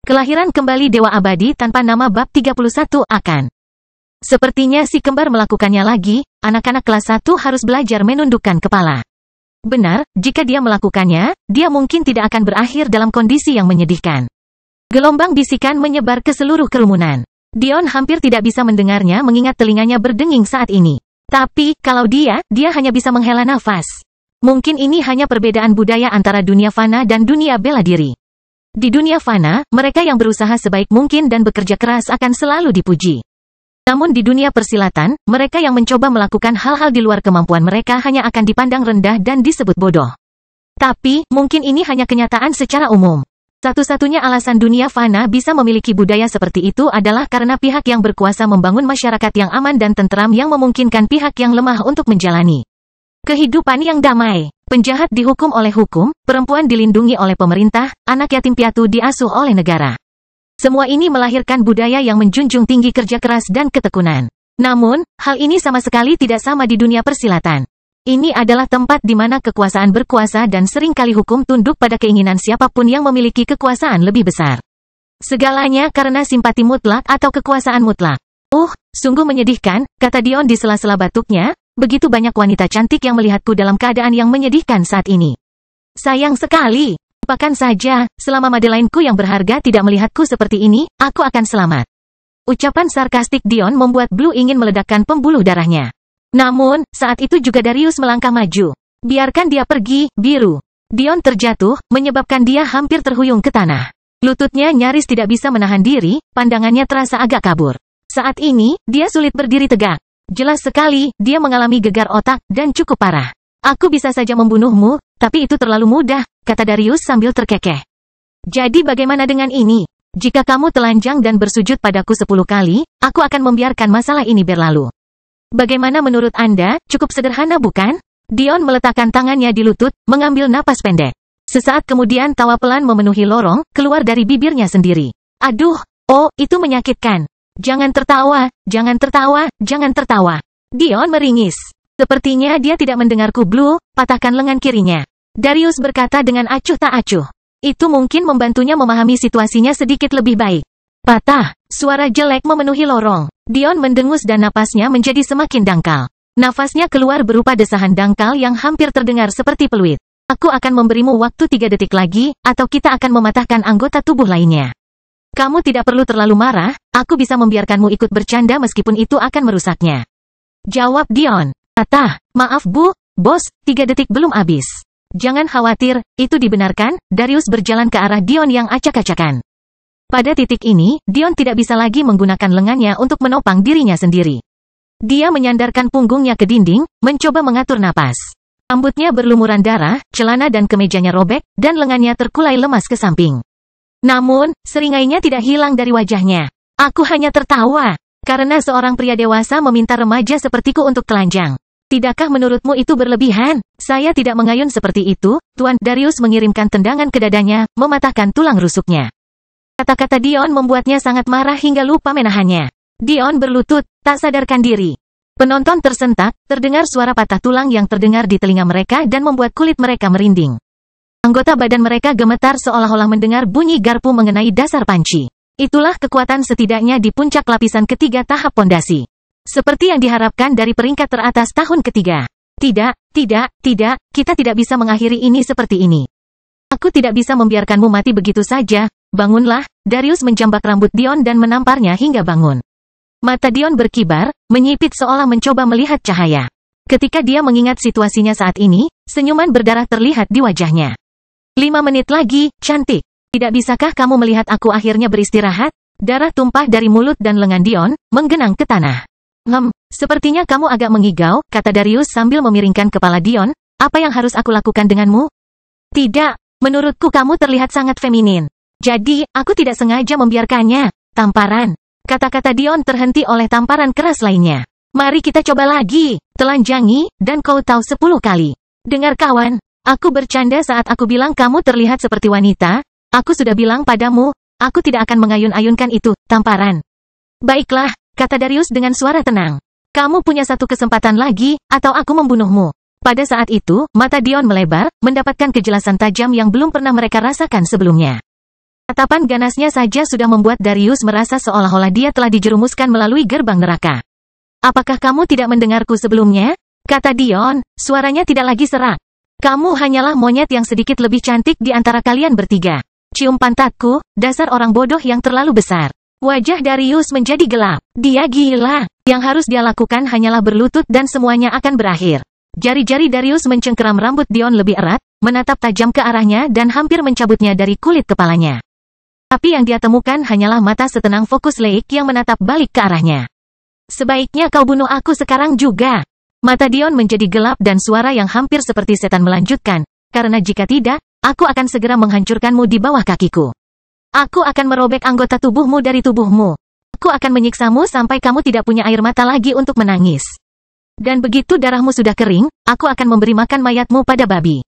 Kelahiran kembali Dewa Abadi tanpa nama bab 31 akan. Sepertinya si kembar melakukannya lagi, anak-anak kelas 1 harus belajar menundukkan kepala. Benar, jika dia melakukannya, dia mungkin tidak akan berakhir dalam kondisi yang menyedihkan. Gelombang bisikan menyebar ke seluruh kerumunan. Dion hampir tidak bisa mendengarnya mengingat telinganya berdenging saat ini. Tapi, kalau dia hanya bisa menghela nafas. Mungkin ini hanya perbedaan budaya antara dunia fana dan dunia bela diri. Di dunia fana, mereka yang berusaha sebaik mungkin dan bekerja keras akan selalu dipuji. Namun di dunia persilatan, mereka yang mencoba melakukan hal-hal di luar kemampuan mereka hanya akan dipandang rendah dan disebut bodoh. Tapi, mungkin ini hanya kenyataan secara umum. Satu-satunya alasan dunia fana bisa memiliki budaya seperti itu adalah karena pihak yang berkuasa membangun masyarakat yang aman dan tentram yang memungkinkan pihak yang lemah untuk menjalani kehidupan yang damai. Penjahat dihukum oleh hukum, perempuan dilindungi oleh pemerintah, anak yatim piatu diasuh oleh negara. Semua ini melahirkan budaya yang menjunjung tinggi kerja keras dan ketekunan. Namun, hal ini sama sekali tidak sama di dunia persilatan. Ini adalah tempat di mana kekuasaan berkuasa dan seringkali hukum tunduk pada keinginan siapapun yang memiliki kekuasaan lebih besar. Segalanya karena simpati mutlak atau kekuasaan mutlak. Sungguh menyedihkan, kata Dion di sela-sela batuknya. Begitu banyak wanita cantik yang melihatku dalam keadaan yang menyedihkan saat ini. Sayang sekali. Lupakan saja, selama Madelaineku yang berharga tidak melihatku seperti ini, aku akan selamat. Ucapan sarkastik Dion membuat Blue ingin meledakkan pembuluh darahnya. Namun, saat itu juga Darius melangkah maju. Biarkan dia pergi, biru. Dion terjatuh, menyebabkan dia hampir terhuyung ke tanah. Lututnya nyaris tidak bisa menahan diri, pandangannya terasa agak kabur. Saat ini, dia sulit berdiri tegak. Jelas sekali, dia mengalami gegar otak, dan cukup parah. Aku bisa saja membunuhmu, tapi itu terlalu mudah, kata Darius sambil terkekeh. Jadi bagaimana dengan ini? Jika kamu telanjang dan bersujud padaku 10 kali, aku akan membiarkan masalah ini berlalu. Bagaimana menurut Anda? Cukup sederhana bukan? Dion meletakkan tangannya di lutut, mengambil napas pendek. Sesaat kemudian tawa pelan memenuhi lorong, keluar dari bibirnya sendiri. Aduh, itu menyakitkan. Jangan tertawa, jangan tertawa, jangan tertawa. Dion meringis. Sepertinya dia tidak mendengarku. Blue, patahkan lengan kirinya. Darius berkata dengan acuh tak acuh. Itu mungkin membantunya memahami situasinya sedikit lebih baik. Patah, suara jelek memenuhi lorong. Dion mendengus dan napasnya menjadi semakin dangkal. Nafasnya keluar berupa desahan dangkal yang hampir terdengar seperti peluit. Aku akan memberimu waktu 3 detik lagi, atau kita akan mematahkan anggota tubuh lainnya. Kamu tidak perlu terlalu marah, aku bisa membiarkanmu ikut bercanda meskipun itu akan merusaknya. Jawab Dion. Maaf bos, 3 detik belum habis. Jangan khawatir, itu dibenarkan. Darius berjalan ke arah Dion yang acak-acakan. Pada titik ini, Dion tidak bisa lagi menggunakan lengannya untuk menopang dirinya sendiri. Dia menyandarkan punggungnya ke dinding, mencoba mengatur napas. Rambutnya berlumuran darah, celana dan kemejanya robek, dan lengannya terkulai lemas ke samping. Namun, seringainya tidak hilang dari wajahnya. Aku hanya tertawa, karena seorang pria dewasa meminta remaja sepertiku untuk telanjang. Tidakkah menurutmu itu berlebihan? Saya tidak mengayun seperti itu, Tuan. Darius mengirimkan tendangan ke dadanya, mematahkan tulang rusuknya. Kata-kata Dion membuatnya sangat marah hingga lupa menahannya. Dion berlutut, tak sadarkan diri. Penonton tersentak, terdengar suara patah tulang yang terdengar di telinga mereka dan membuat kulit mereka merinding. Anggota badan mereka gemetar seolah-olah mendengar bunyi garpu mengenai dasar panci. Itulah kekuatan setidaknya di puncak lapisan ketiga tahap pondasi. Seperti yang diharapkan dari peringkat teratas tahun ketiga. Tidak, kita tidak bisa mengakhiri ini seperti ini. Aku tidak bisa membiarkanmu mati begitu saja. Bangunlah, Darius menjambak rambut Dion dan menamparnya hingga bangun. Mata Dion berkibar, menyipit seolah mencoba melihat cahaya. Ketika dia mengingat situasinya saat ini, senyuman berdarah terlihat di wajahnya. 5 menit lagi, cantik. Tidak bisakah kamu melihat aku akhirnya beristirahat? Darah tumpah dari mulut dan lengan Dion, menggenang ke tanah. Sepertinya kamu agak mengigau, kata Darius sambil memiringkan kepala Dion. Apa yang harus aku lakukan denganmu? Tidak, menurutku kamu terlihat sangat feminin. Jadi, aku tidak sengaja membiarkannya. Tamparan. Kata-kata Dion terhenti oleh tamparan keras lainnya. Mari kita coba lagi. Telanjangi, dan kau tahu 10 kali. Dengar kawan. Aku bercanda saat aku bilang kamu terlihat seperti wanita. Aku sudah bilang padamu, aku tidak akan mengayun-ayunkan itu, tamparan. Baiklah, kata Darius dengan suara tenang. Kamu punya 1 kesempatan lagi, atau aku membunuhmu. Pada saat itu, mata Dion melebar, mendapatkan kejelasan tajam yang belum pernah mereka rasakan sebelumnya. Tatapan ganasnya saja sudah membuat Darius merasa seolah-olah dia telah dijerumuskan melalui gerbang neraka. Apakah kamu tidak mendengarku sebelumnya? Kata Dion, suaranya tidak lagi serak. Kamu hanyalah monyet yang sedikit lebih cantik di antara kalian bertiga. Cium pantatku, dasar orang bodoh yang terlalu besar. Wajah Darius menjadi gelap. Dia gila. Yang harus dia lakukan hanyalah berlutut dan semuanya akan berakhir. Jari-jari Darius mencengkeram rambut Dion lebih erat, menatap tajam ke arahnya dan hampir mencabutnya dari kulit kepalanya. Tapi yang dia temukan hanyalah mata setenang fokus Leik yang menatap balik ke arahnya. Sebaiknya kau bunuh aku sekarang juga. Mata Dion menjadi gelap dan suara yang hampir seperti setan melanjutkan, karena jika tidak, aku akan segera menghancurkanmu di bawah kakiku. Aku akan merobek anggota tubuhmu dari tubuhmu. Aku akan menyiksamu sampai kamu tidak punya air mata lagi untuk menangis. Dan begitu darahmu sudah kering, aku akan memberi makan mayatmu pada babi.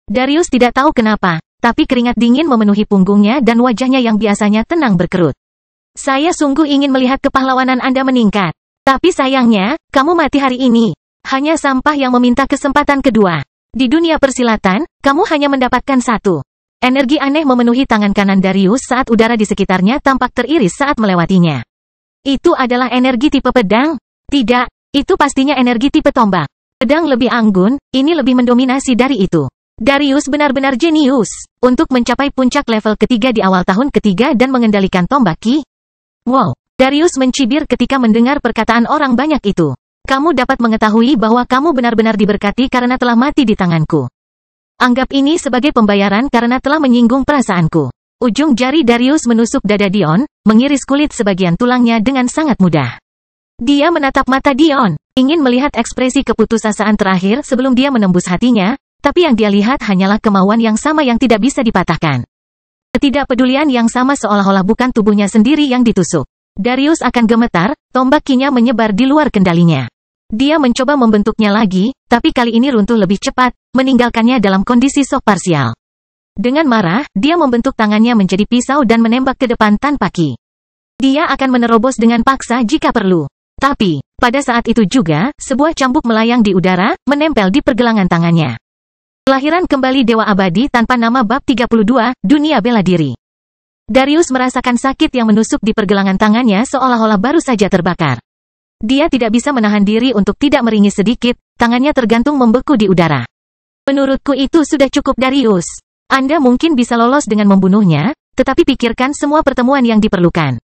Darius tidak tahu kenapa, tapi keringat dingin memenuhi punggungnya dan wajahnya yang biasanya tenang berkerut. Saya sungguh ingin melihat kepahlawanan Anda meningkat. Tapi sayangnya, kamu mati hari ini. Hanya sampah yang meminta kesempatan kedua. Di dunia persilatan, kamu hanya mendapatkan satu. Energi aneh memenuhi tangan kanan Darius saat udara di sekitarnya tampak teriris saat melewatinya. Itu adalah energi tipe pedang? Tidak, itu pastinya energi tipe tombak. Pedang lebih anggun, ini lebih mendominasi dari itu. Darius benar-benar jenius untuk mencapai puncak level ketiga di awal tahun ketiga dan mengendalikan tombak Ki. Wow, Darius mencibir ketika mendengar perkataan orang banyak itu. Kamu dapat mengetahui bahwa kamu benar-benar diberkati karena telah mati di tanganku. Anggap ini sebagai pembayaran karena telah menyinggung perasaanku. Ujung jari Darius menusuk dada Dion, mengiris kulit sebagian tulangnya dengan sangat mudah. Dia menatap mata Dion, ingin melihat ekspresi keputusasaan terakhir sebelum dia menembus hatinya, tapi yang dia lihat hanyalah kemauan yang sama yang tidak bisa dipatahkan. Ketidakpedulian yang sama seolah-olah bukan tubuhnya sendiri yang ditusuk. Darius akan gemetar, tombak Ki-nya menyebar di luar kendalinya. Dia mencoba membentuknya lagi, tapi kali ini runtuh lebih cepat, meninggalkannya dalam kondisi shock parsial. Dengan marah, dia membentuk tangannya menjadi pisau dan menembak ke depan tanpa Ki. Dia akan menerobos dengan paksa jika perlu. Tapi, pada saat itu juga, sebuah cambuk melayang di udara, menempel di pergelangan tangannya. Kelahiran kembali Dewa Abadi tanpa nama bab 32, Dunia Bela Diri. Darius merasakan sakit yang menusuk di pergelangan tangannya seolah-olah baru saja terbakar. Dia tidak bisa menahan diri untuk tidak meringis sedikit, tangannya tergantung membeku di udara. Menurutku itu sudah cukup Darius. Anda mungkin bisa lolos dengan membunuhnya, tetapi pikirkan semua pertemuan yang diperlukan.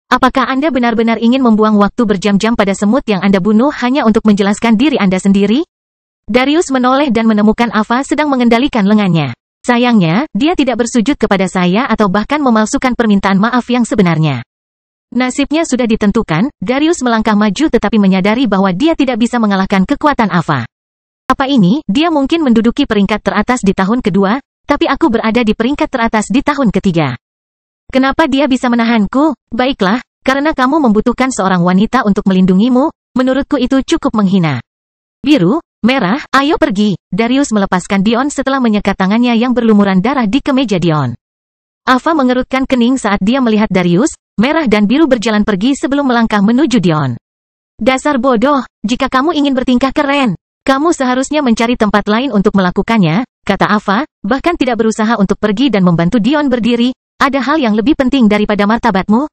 Apakah Anda benar-benar ingin membuang waktu berjam-jam pada semut yang Anda bunuh hanya untuk menjelaskan diri Anda sendiri? Darius menoleh dan menemukan Ava sedang mengendalikan lengannya. Sayangnya, dia tidak bersujud kepada saya atau bahkan memalsukan permintaan maaf yang sebenarnya. Nasibnya sudah ditentukan, Darius melangkah maju tetapi menyadari bahwa dia tidak bisa mengalahkan kekuatan Ava. Apa ini? Dia mungkin menduduki peringkat teratas di tahun kedua, tapi aku berada di peringkat teratas di tahun ketiga. Kenapa dia bisa menahanku? Baiklah, karena kamu membutuhkan seorang wanita untuk melindungimu, menurutku itu cukup menghina. Biru, merah, ayo pergi. Darius melepaskan Dion setelah menyekat tangannya yang berlumuran darah di kemeja Dion. Ava mengerutkan kening saat dia melihat Darius, merah dan biru berjalan pergi sebelum melangkah menuju Dion. Dasar bodoh, jika kamu ingin bertingkah keren, kamu seharusnya mencari tempat lain untuk melakukannya, kata Ava, bahkan tidak berusaha untuk pergi dan membantu Dion berdiri. Ada hal yang lebih penting daripada martabatmu?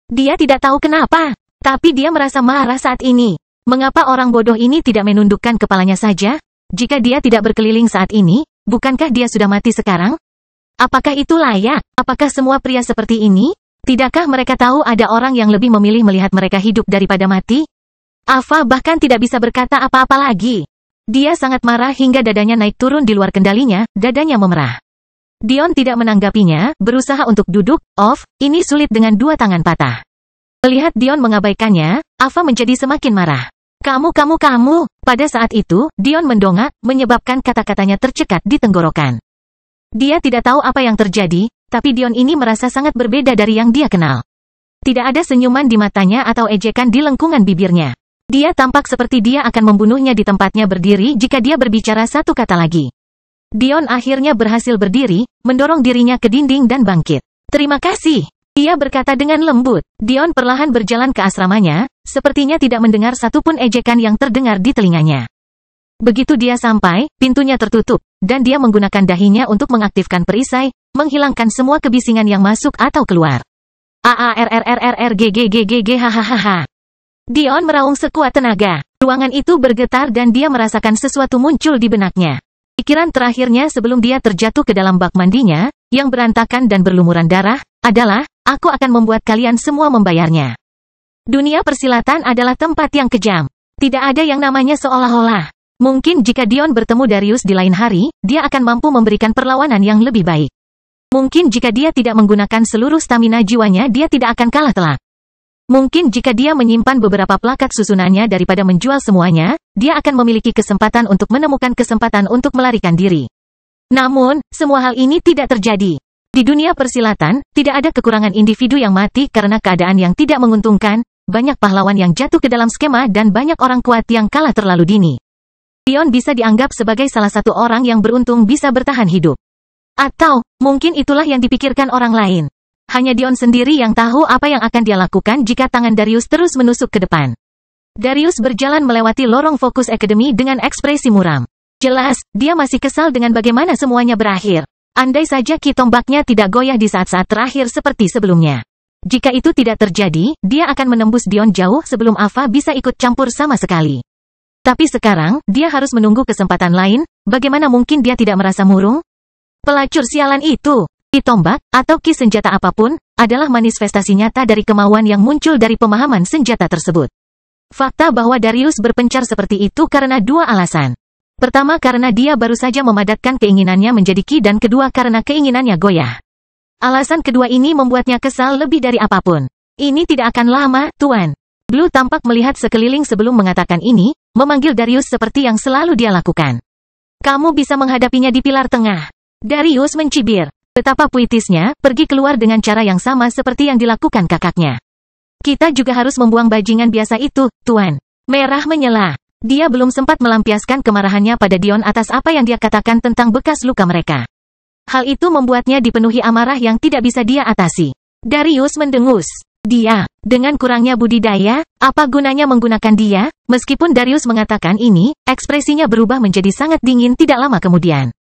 Dia tidak tahu kenapa, tapi dia merasa marah saat ini. Mengapa orang bodoh ini tidak menundukkan kepalanya saja? Jika dia tidak berkeliling saat ini, bukankah dia sudah mati sekarang? Apakah itu layak? Apakah semua pria seperti ini? Tidakkah mereka tahu ada orang yang lebih memilih melihat mereka hidup daripada mati? Ava bahkan tidak bisa berkata apa-apa lagi. Dia sangat marah hingga dadanya naik turun di luar kendalinya, dadanya memerah. Dion tidak menanggapinya, berusaha untuk duduk, ini sulit dengan dua tangan patah. Melihat Dion mengabaikannya, Ava menjadi semakin marah. Kamu. Pada saat itu, Dion mendongak, menyebabkan kata-katanya tercekat di tenggorokan. Dia tidak tahu apa yang terjadi, tapi Dion ini merasa sangat berbeda dari yang dia kenal. Tidak ada senyuman di matanya atau ejekan di lengkungan bibirnya. Dia tampak seperti dia akan membunuhnya di tempatnya berdiri jika dia berbicara satu kata lagi. Dion akhirnya berhasil berdiri, mendorong dirinya ke dinding dan bangkit. Terima kasih, ia berkata dengan lembut. Dion perlahan berjalan ke asramanya, sepertinya tidak mendengar satupun ejekan yang terdengar di telinganya. Begitu dia sampai, pintunya tertutup, dan dia menggunakan dahinya untuk mengaktifkan perisai, menghilangkan semua kebisingan yang masuk atau keluar. Hahaha. Dion meraung sekuat tenaga. Ruangan itu bergetar dan dia merasakan sesuatu muncul di benaknya. Pikiran terakhirnya sebelum dia terjatuh ke dalam bak mandinya, yang berantakan dan berlumuran darah, adalah, aku akan membuat kalian semua membayarnya. Dunia persilatan adalah tempat yang kejam. Tidak ada yang namanya seolah-olah. Mungkin jika Dion bertemu Darius di lain hari, dia akan mampu memberikan perlawanan yang lebih baik. Mungkin jika dia tidak menggunakan seluruh stamina jiwanya dia tidak akan kalah telak. Mungkin jika dia menyimpan beberapa plakat susunannya daripada menjual semuanya, dia akan memiliki kesempatan untuk menemukan kesempatan untuk melarikan diri. Namun, semua hal ini tidak terjadi. Di dunia persilatan, tidak ada kekurangan individu yang mati karena keadaan yang tidak menguntungkan, banyak pahlawan yang jatuh ke dalam skema dan banyak orang kuat yang kalah terlalu dini. Dion bisa dianggap sebagai salah satu orang yang beruntung bisa bertahan hidup. Atau, mungkin itulah yang dipikirkan orang lain. Hanya Dion sendiri yang tahu apa yang akan dia lakukan jika tangan Darius terus menusuk ke depan. Darius berjalan melewati lorong Focus Academy dengan ekspresi muram. Jelas, dia masih kesal dengan bagaimana semuanya berakhir. Andai saja ki tombaknya tidak goyah di saat-saat terakhir seperti sebelumnya. Jika itu tidak terjadi, dia akan menembus Dion jauh sebelum Ava bisa ikut campur sama sekali. Tapi sekarang, dia harus menunggu kesempatan lain, bagaimana mungkin dia tidak merasa murung? Pelacur sialan itu, ki tombak, atau ki senjata apapun, adalah manifestasi nyata dari kemauan yang muncul dari pemahaman senjata tersebut. Fakta bahwa Darius berpencar seperti itu karena dua alasan. Pertama karena dia baru saja memadatkan keinginannya menjadi ki dan kedua karena keinginannya goyah. Alasan kedua ini membuatnya kesal lebih dari apapun. Ini tidak akan lama, Tuan. Blue tampak melihat sekeliling sebelum mengatakan ini, memanggil Darius seperti yang selalu dia lakukan. Kamu bisa menghadapinya di pilar tengah. Darius mencibir. Betapa puitisnya, pergi keluar dengan cara yang sama seperti yang dilakukan kakaknya. Kita juga harus membuang bajingan biasa itu, Tuan. Merah menyela. Dia belum sempat melampiaskan kemarahannya pada Dion atas apa yang dia katakan tentang bekas luka mereka. Hal itu membuatnya dipenuhi amarah yang tidak bisa dia atasi. Darius mendengus. Dia, dengan kurangnya budidaya, apa gunanya menggunakan dia? Meskipun Darius mengatakan ini, ekspresinya berubah menjadi sangat dingin tidak lama kemudian.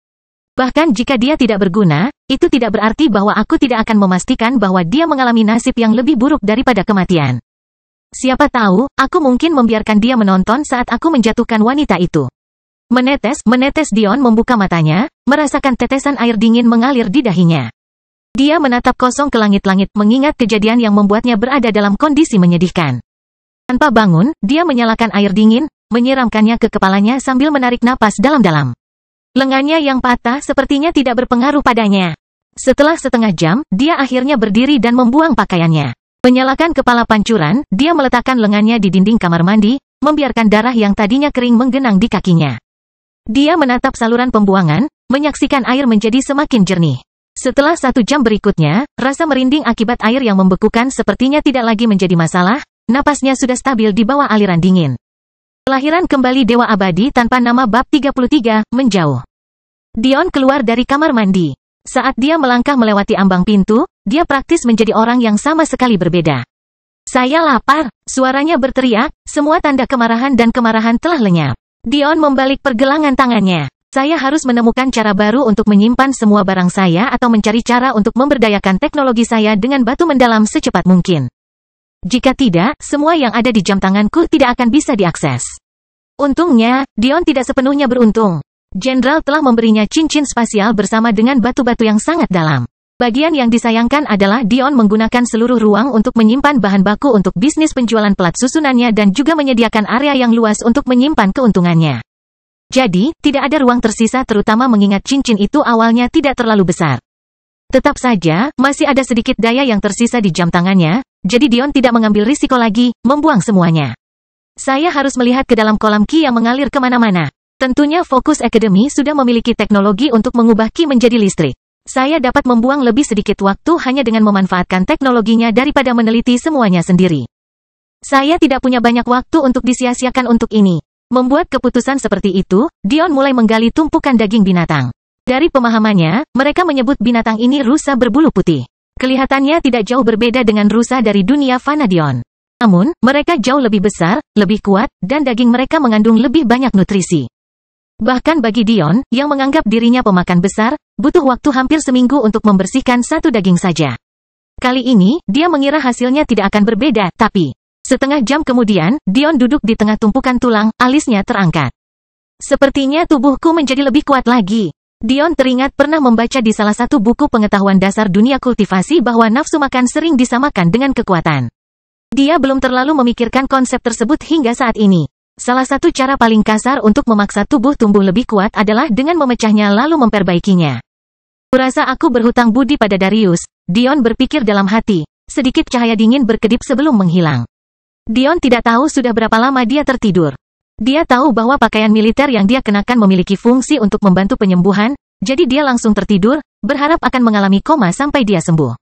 Bahkan jika dia tidak berguna, itu tidak berarti bahwa aku tidak akan memastikan bahwa dia mengalami nasib yang lebih buruk daripada kematian. Siapa tahu, aku mungkin membiarkan dia menonton saat aku menjatuhkan wanita itu. Menetes Dion membuka matanya, merasakan tetesan air dingin mengalir di dahinya. Dia menatap kosong ke langit-langit mengingat kejadian yang membuatnya berada dalam kondisi menyedihkan. Tanpa bangun, dia menyalakan air dingin, menyiramkannya ke kepalanya sambil menarik napas dalam-dalam. Lengannya yang patah sepertinya tidak berpengaruh padanya. Setelah setengah jam, dia akhirnya berdiri dan membuang pakaiannya. Menyalakan kepala pancuran, dia meletakkan lengannya di dinding kamar mandi, membiarkan darah yang tadinya kering menggenang di kakinya. Dia menatap saluran pembuangan, menyaksikan air menjadi semakin jernih. Setelah 1 jam berikutnya, rasa merinding akibat air yang membekukan sepertinya tidak lagi menjadi masalah, napasnya sudah stabil di bawah aliran dingin. Kelahiran kembali Dewa Abadi tanpa nama bab 33, menjauh. Dion keluar dari kamar mandi. Saat dia melangkah melewati ambang pintu, dia praktis menjadi orang yang sama sekali berbeda. Saya lapar, suaranya berteriak, semua tanda kemarahan dan kemarahan telah lenyap. Dion membalik pergelangan tangannya. Saya harus menemukan cara baru untuk menyimpan semua barang saya atau mencari cara untuk memberdayakan teknologi saya dengan batu mendalam secepat mungkin. Jika tidak, semua yang ada di jam tanganku tidak akan bisa diakses. Untungnya, Dion tidak sepenuhnya beruntung. Jenderal telah memberinya cincin spasial bersama dengan batu-batu yang sangat dalam. Bagian yang disayangkan adalah Dion menggunakan seluruh ruang untuk menyimpan bahan baku untuk bisnis penjualan pelat susunannya dan juga menyediakan area yang luas untuk menyimpan keuntungannya. Jadi, tidak ada ruang tersisa terutama mengingat cincin itu awalnya tidak terlalu besar. Tetap saja, masih ada sedikit daya yang tersisa di jam tangannya, jadi Dion tidak mengambil risiko lagi, membuang semuanya. Saya harus melihat ke dalam kolam ki yang mengalir kemana-mana. Tentunya Focus Academy sudah memiliki teknologi untuk mengubah ki menjadi listrik. Saya dapat membuang lebih sedikit waktu hanya dengan memanfaatkan teknologinya daripada meneliti semuanya sendiri. Saya tidak punya banyak waktu untuk disia-siakan untuk ini. Membuat keputusan seperti itu, Dion mulai menggali tumpukan daging binatang. Dari pemahamannya, mereka menyebut binatang ini rusa berbulu putih. Kelihatannya tidak jauh berbeda dengan rusa dari dunia Vanadion. Namun, mereka jauh lebih besar, lebih kuat, dan daging mereka mengandung lebih banyak nutrisi. Bahkan bagi Dion, yang menganggap dirinya pemakan besar, butuh waktu hampir seminggu untuk membersihkan satu daging saja. Kali ini, dia mengira hasilnya tidak akan berbeda, tapi setengah jam kemudian, Dion duduk di tengah tumpukan tulang, alisnya terangkat. Sepertinya tubuhku menjadi lebih kuat lagi. Dion teringat pernah membaca di salah satu buku pengetahuan dasar dunia kultivasi bahwa nafsu makan sering disamakan dengan kekuatan. Dia belum terlalu memikirkan konsep tersebut hingga saat ini. Salah satu cara paling kasar untuk memaksa tubuh tumbuh lebih kuat adalah dengan memecahnya lalu memperbaikinya. Kurasa aku berhutang budi pada Darius, Dion berpikir dalam hati. Sedikit cahaya dingin berkedip sebelum menghilang. Dion tidak tahu sudah berapa lama dia tertidur. Dia tahu bahwa pakaian militer yang dia kenakan memiliki fungsi untuk membantu penyembuhan, jadi dia langsung tertidur, berharap akan mengalami koma sampai dia sembuh.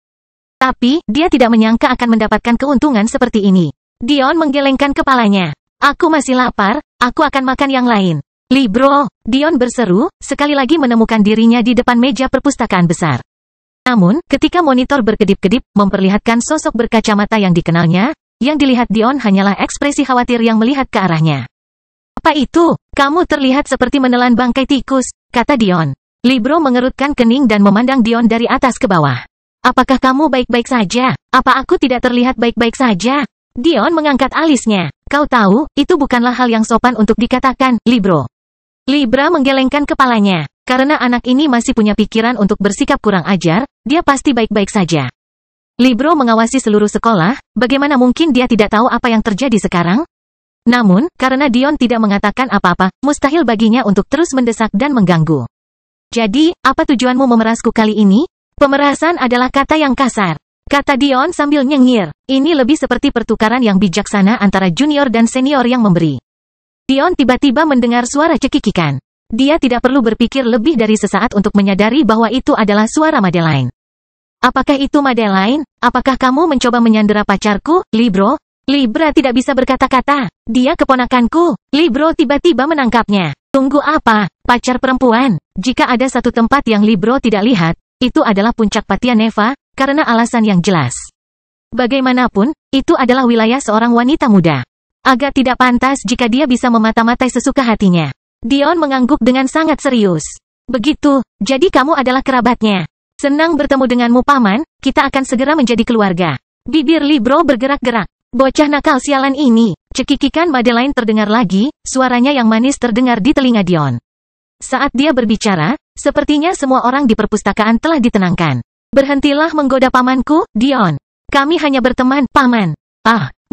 Tapi, dia tidak menyangka akan mendapatkan keuntungan seperti ini. Dion menggelengkan kepalanya. Aku masih lapar, aku akan makan yang lain. Libro, Dion berseru, sekali lagi menemukan dirinya di depan meja perpustakaan besar. Namun, ketika monitor berkedip-kedip, memperlihatkan sosok berkacamata yang dikenalnya, yang dilihat Dion hanyalah ekspresi khawatir yang melihat ke arahnya. Apa itu? Kamu terlihat seperti menelan bangkai tikus, kata Dion. Libro mengerutkan kening dan memandang Dion dari atas ke bawah. Apakah kamu baik-baik saja? Apa aku tidak terlihat baik-baik saja? Dion mengangkat alisnya. Kau tahu, itu bukanlah hal yang sopan untuk dikatakan, Libro. Libra menggelengkan kepalanya. Karena anak ini masih punya pikiran untuk bersikap kurang ajar, dia pasti baik-baik saja. Libro mengawasi seluruh sekolah, bagaimana mungkin dia tidak tahu apa yang terjadi sekarang? Namun, karena Dion tidak mengatakan apa-apa, mustahil baginya untuk terus mendesak dan mengganggu. Jadi, apa tujuanmu memerasku kali ini? Pemerasan adalah kata yang kasar. Kata Dion sambil nyengir. Ini lebih seperti pertukaran yang bijaksana antara junior dan senior yang memberi. Dion tiba-tiba mendengar suara cekikikan. Dia tidak perlu berpikir lebih dari sesaat untuk menyadari bahwa itu adalah suara Madeline. Apakah itu Madeline? Apakah kamu mencoba menyandera pacarku, Libro? Libra tidak bisa berkata-kata. Dia keponakanku. Libro tiba-tiba menangkapnya. Tunggu apa? Pacar perempuan? Jika ada satu tempat yang Libro tidak lihat, itu adalah puncak Patianeva, karena alasan yang jelas. Bagaimanapun, itu adalah wilayah seorang wanita muda. Agak tidak pantas jika dia bisa memata-matai sesuka hatinya. Dion mengangguk dengan sangat serius. Begitu, jadi kamu adalah kerabatnya. Senang bertemu denganmu paman, kita akan segera menjadi keluarga. Bibir Libro bergerak-gerak. Bocah nakal sialan ini. Cekikikan Madeline terdengar lagi, suaranya yang manis terdengar di telinga Dion. Saat dia berbicara, sepertinya semua orang di perpustakaan telah ditenangkan. Berhentilah menggoda pamanku, Dion. Kami hanya berteman, paman.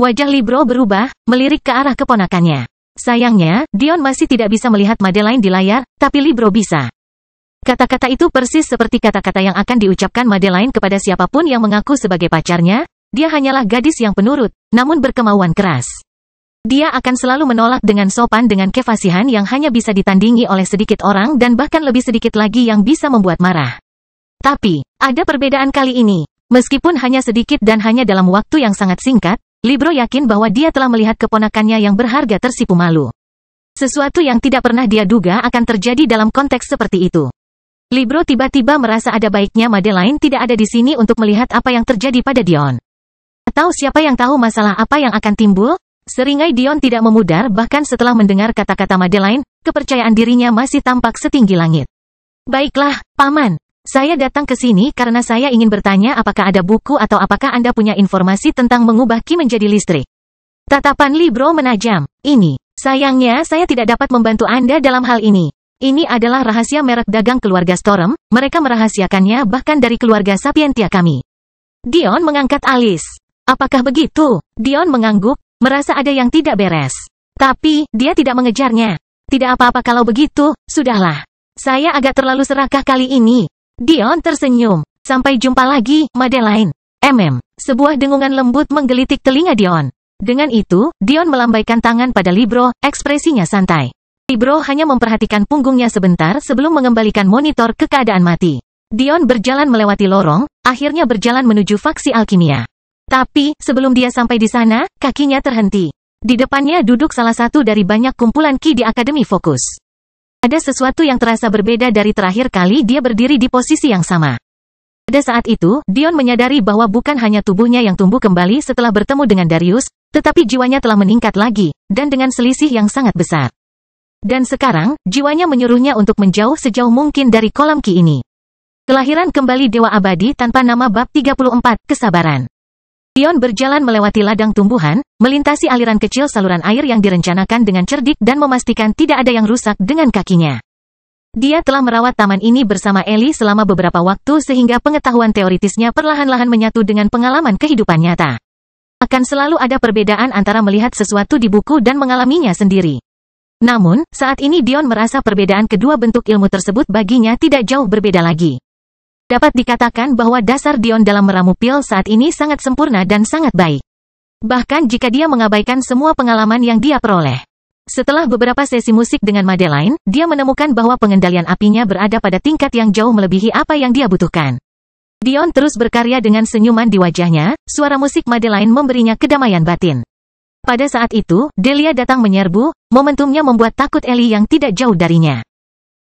Wajah Libro berubah, melirik ke arah keponakannya. Sayangnya, Dion masih tidak bisa melihat Madeline di layar, tapi Libro bisa. Kata-kata itu persis seperti kata-kata yang akan diucapkan Madeline kepada siapapun yang mengaku sebagai pacarnya. Dia hanyalah gadis yang penurut, namun berkemauan keras. Dia akan selalu menolak dengan sopan dengan kefasihan yang hanya bisa ditandingi oleh sedikit orang dan bahkan lebih sedikit lagi yang bisa membuat marah. Tapi, ada perbedaan kali ini. Meskipun hanya sedikit dan hanya dalam waktu yang sangat singkat, Libro yakin bahwa dia telah melihat keponakannya yang berharga tersipu malu. Sesuatu yang tidak pernah dia duga akan terjadi dalam konteks seperti itu. Libro tiba-tiba merasa ada baiknya Madeline tidak ada di sini untuk melihat apa yang terjadi pada Dion. Atau siapa yang tahu masalah apa yang akan timbul? Seringai Dion tidak memudar bahkan setelah mendengar kata-kata Madeline, kepercayaan dirinya masih tampak setinggi langit. Baiklah, paman. Saya datang ke sini karena saya ingin bertanya apakah ada buku atau apakah Anda punya informasi tentang mengubah Ki menjadi listrik. Tatapan Libro menajam. Ini, sayangnya saya tidak dapat membantu Anda dalam hal ini. Ini adalah rahasia merek dagang keluarga Storm, mereka merahasiakannya bahkan dari keluarga Sapientia kami. Dion mengangkat alis. Apakah begitu? Dion mengangguk, merasa ada yang tidak beres. Tapi, dia tidak mengejarnya. Tidak apa-apa kalau begitu, sudahlah. Saya agak terlalu serakah kali ini. Dion tersenyum. Sampai jumpa lagi, Madeline. Sebuah dengungan lembut menggelitik telinga Dion. Dengan itu, Dion melambaikan tangan pada Libro, ekspresinya santai. Libro hanya memperhatikan punggungnya sebentar sebelum mengembalikan monitor ke keadaan mati. Dion berjalan melewati lorong, akhirnya berjalan menuju faksi alkimia. Tapi, sebelum dia sampai di sana, kakinya terhenti. Di depannya duduk salah satu dari banyak kumpulan Ki di Akademi Fokus. Ada sesuatu yang terasa berbeda dari terakhir kali dia berdiri di posisi yang sama. Pada saat itu, Dion menyadari bahwa bukan hanya tubuhnya yang tumbuh kembali setelah bertemu dengan Darius, tetapi jiwanya telah meningkat lagi, dan dengan selisih yang sangat besar. Dan sekarang, jiwanya menyuruhnya untuk menjauh sejauh mungkin dari kolam ki ini. Kelahiran kembali Dewa Abadi tanpa nama bab 34, Kesabaran. Dion berjalan melewati ladang tumbuhan, melintasi aliran kecil saluran air yang direncanakan dengan cerdik dan memastikan tidak ada yang rusak dengan kakinya. Dia telah merawat taman ini bersama Ellie selama beberapa waktu sehingga pengetahuan teoritisnya perlahan-lahan menyatu dengan pengalaman kehidupan nyata. Akan selalu ada perbedaan antara melihat sesuatu di buku dan mengalaminya sendiri. Namun, saat ini Dion merasa perbedaan kedua bentuk ilmu tersebut baginya tidak jauh berbeda lagi. Dapat dikatakan bahwa dasar Dion dalam meramu pil saat ini sangat sempurna dan sangat baik. Bahkan jika dia mengabaikan semua pengalaman yang dia peroleh. Setelah beberapa sesi musik dengan Madeline, dia menemukan bahwa pengendalian apinya berada pada tingkat yang jauh melebihi apa yang dia butuhkan. Dion terus berkarya dengan senyuman di wajahnya, suara musik Madeline memberinya kedamaian batin. Pada saat itu, Delia datang menyerbu, momentumnya membuat takut Ellie yang tidak jauh darinya.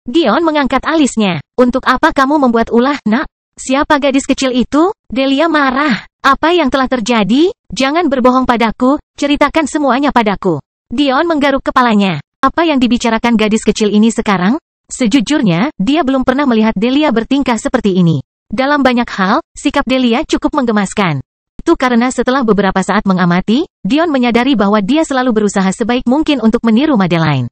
Dion mengangkat alisnya. Untuk apa kamu membuat ulah, nak? Siapa gadis kecil itu? Delia marah. Apa yang telah terjadi? Jangan berbohong padaku, ceritakan semuanya padaku. Dion menggaruk kepalanya. Apa yang dibicarakan gadis kecil ini sekarang? Sejujurnya, dia belum pernah melihat Delia bertingkah seperti ini. Dalam banyak hal, sikap Delia cukup menggemaskan. Itu karena setelah beberapa saat mengamati, Dion menyadari bahwa dia selalu berusaha sebaik mungkin untuk meniru Madeline.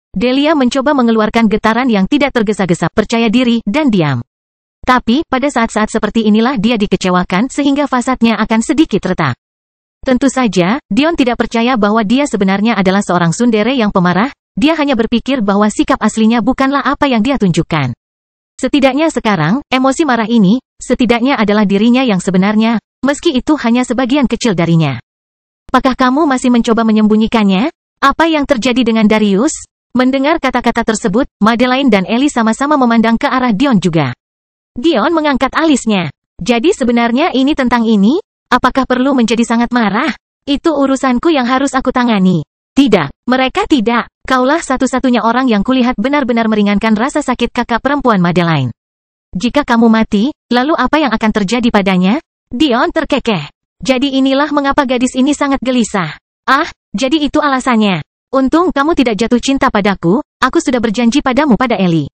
Delia mencoba mengeluarkan getaran yang tidak tergesa-gesa, percaya diri, dan diam. Tapi, pada saat-saat seperti inilah dia dikecewakan sehingga fasadnya akan sedikit retak. Tentu saja, Dion tidak percaya bahwa dia sebenarnya adalah seorang tsundere yang pemarah, dia hanya berpikir bahwa sikap aslinya bukanlah apa yang dia tunjukkan. Setidaknya sekarang, emosi marah ini, setidaknya adalah dirinya yang sebenarnya, meski itu hanya sebagian kecil darinya. Apakah kamu masih mencoba menyembunyikannya? Apa yang terjadi dengan Darius? Mendengar kata-kata tersebut, Madeline dan Ellie sama-sama memandang ke arah Dion juga. Dion mengangkat alisnya. Jadi sebenarnya ini tentang ini? Apakah perlu menjadi sangat marah? Itu urusanku yang harus aku tangani. Tidak, mereka tidak. Kaulah satu-satunya orang yang kulihat benar-benar meringankan rasa sakit kakak perempuan Madeline. Jika kamu mati, lalu apa yang akan terjadi padanya? Dion terkekeh. Jadi inilah mengapa gadis ini sangat gelisah. Ah, jadi itu alasannya. Untung kamu tidak jatuh cinta padaku, aku sudah berjanji padamu pada Ellie.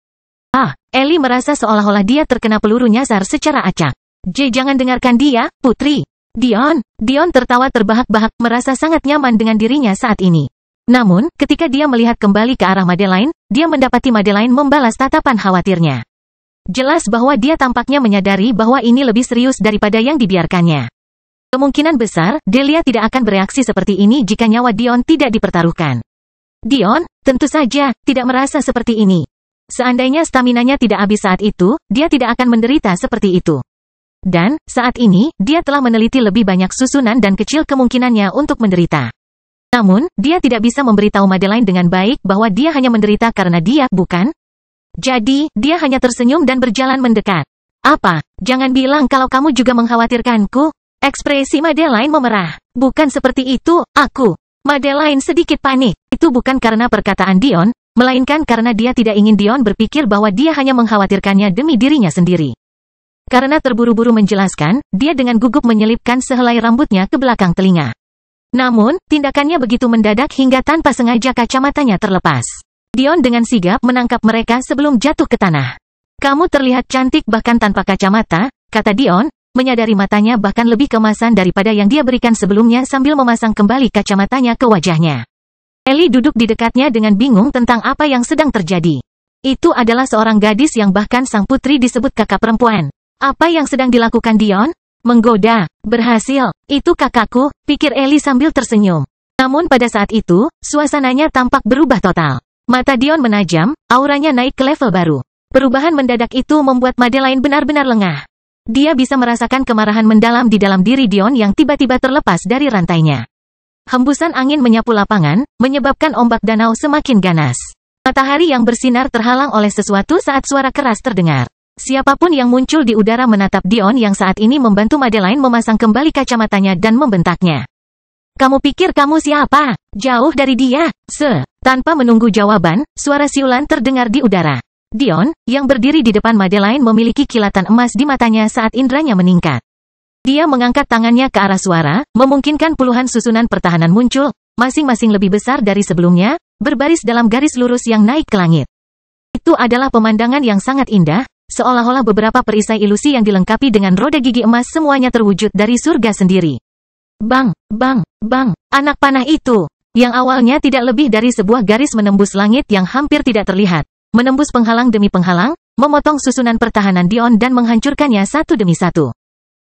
Ah, Ellie merasa seolah-olah dia terkena peluru nyasar secara acak. Jangan dengarkan dia, putri. Dion tertawa terbahak-bahak, merasa sangat nyaman dengan dirinya saat ini. Namun, ketika dia melihat kembali ke arah Madeline, dia mendapati Madeline membalas tatapan khawatirnya. Jelas bahwa dia tampaknya menyadari bahwa ini lebih serius daripada yang dibiarkannya. Kemungkinan besar, Delia tidak akan bereaksi seperti ini jika nyawa Dion tidak dipertaruhkan. Dion, tentu saja, tidak merasa seperti ini. Seandainya staminanya tidak habis saat itu, dia tidak akan menderita seperti itu. Dan, saat ini, dia telah meneliti lebih banyak susunan dan kecil kemungkinannya untuk menderita. Namun, dia tidak bisa memberitahu Madeline dengan baik bahwa dia hanya menderita karena dia, bukan? Jadi, dia hanya tersenyum dan berjalan mendekat. Apa? Jangan bilang kalau kamu juga mengkhawatirkanku. Ekspresi Madeline memerah. Bukan seperti itu, aku. Madeline sedikit panik. Itu bukan karena perkataan Dion, melainkan karena dia tidak ingin Dion berpikir bahwa dia hanya mengkhawatirkannya demi dirinya sendiri. Karena terburu-buru menjelaskan, dia dengan gugup menyelipkan sehelai rambutnya ke belakang telinga. Namun, tindakannya begitu mendadak hingga tanpa sengaja kacamatanya terlepas. Dion dengan sigap menangkap mereka sebelum jatuh ke tanah. Kamu terlihat cantik bahkan tanpa kacamata, kata Dion, menyadari matanya bahkan lebih kemasan daripada yang dia berikan sebelumnya sambil memasang kembali kacamatanya ke wajahnya. Ellie duduk di dekatnya dengan bingung tentang apa yang sedang terjadi. Itu adalah seorang gadis yang bahkan sang putri disebut kakak perempuan. Apa yang sedang dilakukan Dion? Menggoda. Berhasil. Itu kakakku, pikir Ellie sambil tersenyum. Namun pada saat itu, suasananya tampak berubah total. Mata Dion menajam, auranya naik ke level baru. Perubahan mendadak itu membuat Madeline benar-benar lengah. Dia bisa merasakan kemarahan mendalam di dalam diri Dion yang tiba-tiba terlepas dari rantainya. Hembusan angin menyapu lapangan, menyebabkan ombak danau semakin ganas. Matahari yang bersinar terhalang oleh sesuatu saat suara keras terdengar. Siapapun yang muncul di udara menatap Dion yang saat ini membantu Madeline memasang kembali kacamatanya dan membentaknya. Kamu pikir kamu siapa? Jauh dari dia. Tanpa menunggu jawaban, suara siulan terdengar di udara. Dion, yang berdiri di depan Madeline memiliki kilatan emas di matanya saat indranya meningkat. Dia mengangkat tangannya ke arah suara, memungkinkan puluhan susunan pertahanan muncul, masing-masing lebih besar dari sebelumnya, berbaris dalam garis lurus yang naik ke langit. Itu adalah pemandangan yang sangat indah, seolah-olah beberapa perisai ilusi yang dilengkapi dengan roda gigi emas semuanya terwujud dari surga sendiri. Bang, bang, bang, anak panah itu, yang awalnya tidak lebih dari sebuah garis menembus langit yang hampir tidak terlihat, menembus penghalang demi penghalang, memotong susunan pertahanan Dion dan menghancurkannya satu demi satu.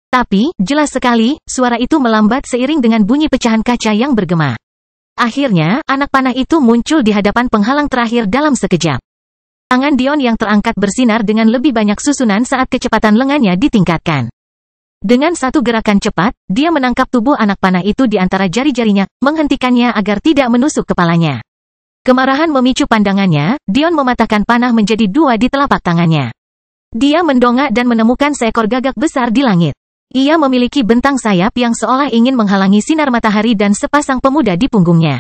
Tapi, jelas sekali, suara itu melambat seiring dengan bunyi pecahan kaca yang bergema. Akhirnya, anak panah itu muncul di hadapan penghalang terakhir dalam sekejap. Tangan Dion yang terangkat bersinar dengan lebih banyak susunan saat kecepatan lengannya ditingkatkan. Dengan satu gerakan cepat, dia menangkap tubuh anak panah itu di antara jari-jarinya, menghentikannya agar tidak menusuk kepalanya. Kemarahan memicu pandangannya, Dion mematahkan panah menjadi dua di telapak tangannya. Dia mendongak dan menemukan seekor gagak besar di langit. Ia memiliki bentang sayap yang seolah ingin menghalangi sinar matahari dan sepasang pemuda di punggungnya.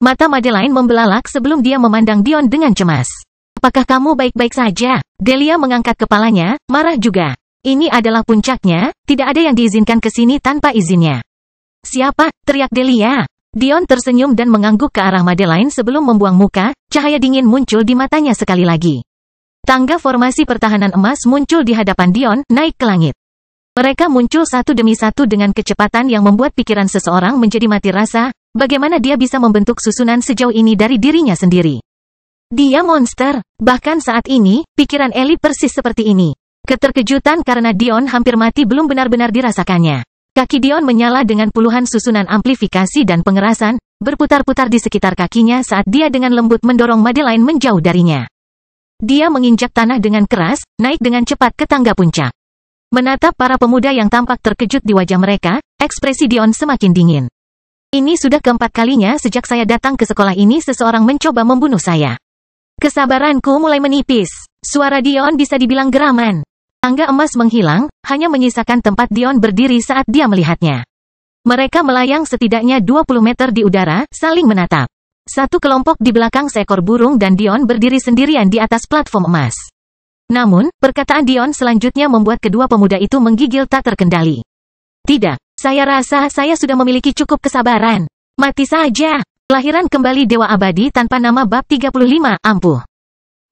Mata Madeline membelalak sebelum dia memandang Dion dengan cemas. Apakah kamu baik-baik saja? Delia mengangkat kepalanya, marah juga. Ini adalah puncaknya, tidak ada yang diizinkan ke sini tanpa izinnya. Siapa? Teriak Delia. Dion tersenyum dan mengangguk ke arah Madeline sebelum membuang muka, cahaya dingin muncul di matanya sekali lagi. Tangga formasi pertahanan emas muncul di hadapan Dion, naik ke langit. Mereka muncul satu demi satu dengan kecepatan yang membuat pikiran seseorang menjadi mati rasa, bagaimana dia bisa membentuk susunan sejauh ini dari dirinya sendiri. Dia monster. Bahkan saat ini, pikiran Ellie persis seperti ini. Keterkejutan karena Dion hampir mati belum benar-benar dirasakannya. Kaki Dion menyala dengan puluhan susunan amplifikasi dan pengerasan, berputar-putar di sekitar kakinya saat dia dengan lembut mendorong Madeline menjauh darinya. Dia menginjak tanah dengan keras, naik dengan cepat ke tangga puncak. Menatap para pemuda yang tampak terkejut di wajah mereka, ekspresi Dion semakin dingin. Ini sudah keempat kalinya sejak saya datang ke sekolah ini seseorang mencoba membunuh saya. Kesabaranku mulai menipis. Suara Dion bisa dibilang geraman. Tangga emas menghilang, hanya menyisakan tempat Dion berdiri saat dia melihatnya. Mereka melayang setidaknya 20 meter di udara, saling menatap. Satu kelompok di belakang seekor burung dan Dion berdiri sendirian di atas platform emas. Namun, perkataan Dion selanjutnya membuat kedua pemuda itu menggigil tak terkendali. Tidak, saya rasa saya sudah memiliki cukup kesabaran. Mati saja. Kelahiran kembali Dewa Abadi tanpa nama bab 35, ampuh.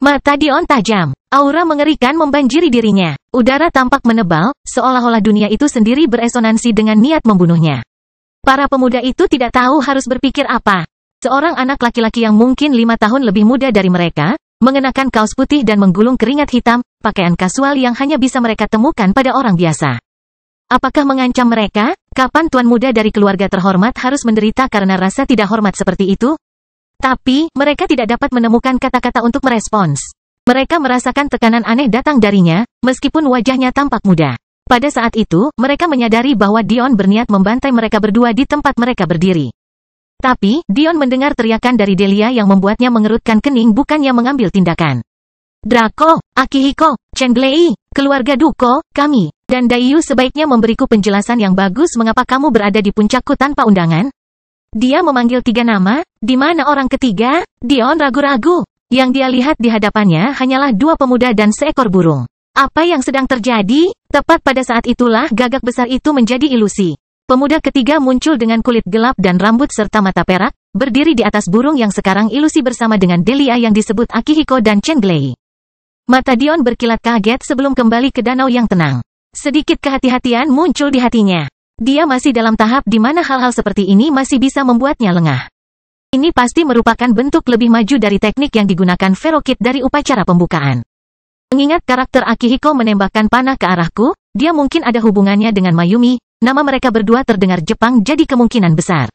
Mata Dion tajam. Aura mengerikan membanjiri dirinya. Udara tampak menebal, seolah-olah dunia itu sendiri beresonansi dengan niat membunuhnya. Para pemuda itu tidak tahu harus berpikir apa. Seorang anak laki-laki yang mungkin 5 tahun lebih muda dari mereka, mengenakan kaos putih dan menggulung keringat hitam, pakaian kasual yang hanya bisa mereka temukan pada orang biasa. Apakah mengancam mereka? Kapan tuan muda dari keluarga terhormat harus menderita karena rasa tidak hormat seperti itu? Tapi, mereka tidak dapat menemukan kata-kata untuk merespons. Mereka merasakan tekanan aneh datang darinya, meskipun wajahnya tampak muda. Pada saat itu, mereka menyadari bahwa Dion berniat membantai mereka berdua di tempat mereka berdiri. Tapi, Dion mendengar teriakan dari Delia yang membuatnya mengerutkan kening bukannya mengambil tindakan. Draco, Akihiko, Chenglei, keluarga Duko, kami, dan Daiyu sebaiknya memberiku penjelasan yang bagus mengapa kamu berada di puncakku tanpa undangan. Dia memanggil 3 nama, di mana orang ketiga? Dion ragu-ragu. Yang dia lihat di hadapannya hanyalah 2 pemuda dan seekor burung. Apa yang sedang terjadi? Tepat pada saat itulah gagak besar itu menjadi ilusi. Pemuda ketiga muncul dengan kulit gelap dan rambut serta mata perak, berdiri di atas burung yang sekarang ilusi bersama dengan Delia yang disebut Akihiko dan Chenglei. Mata Dion berkilat kaget sebelum kembali ke danau yang tenang. Sedikit kehati-hatian muncul di hatinya. Dia masih dalam tahap di mana hal-hal seperti ini masih bisa membuatnya lengah. Ini pasti merupakan bentuk lebih maju dari teknik yang digunakan Verokid dari upacara pembukaan. Mengingat karakter Akihiko menembakkan panah ke arahku, dia mungkin ada hubungannya dengan Mayumi, nama mereka berdua terdengar Jepang jadi kemungkinan besar.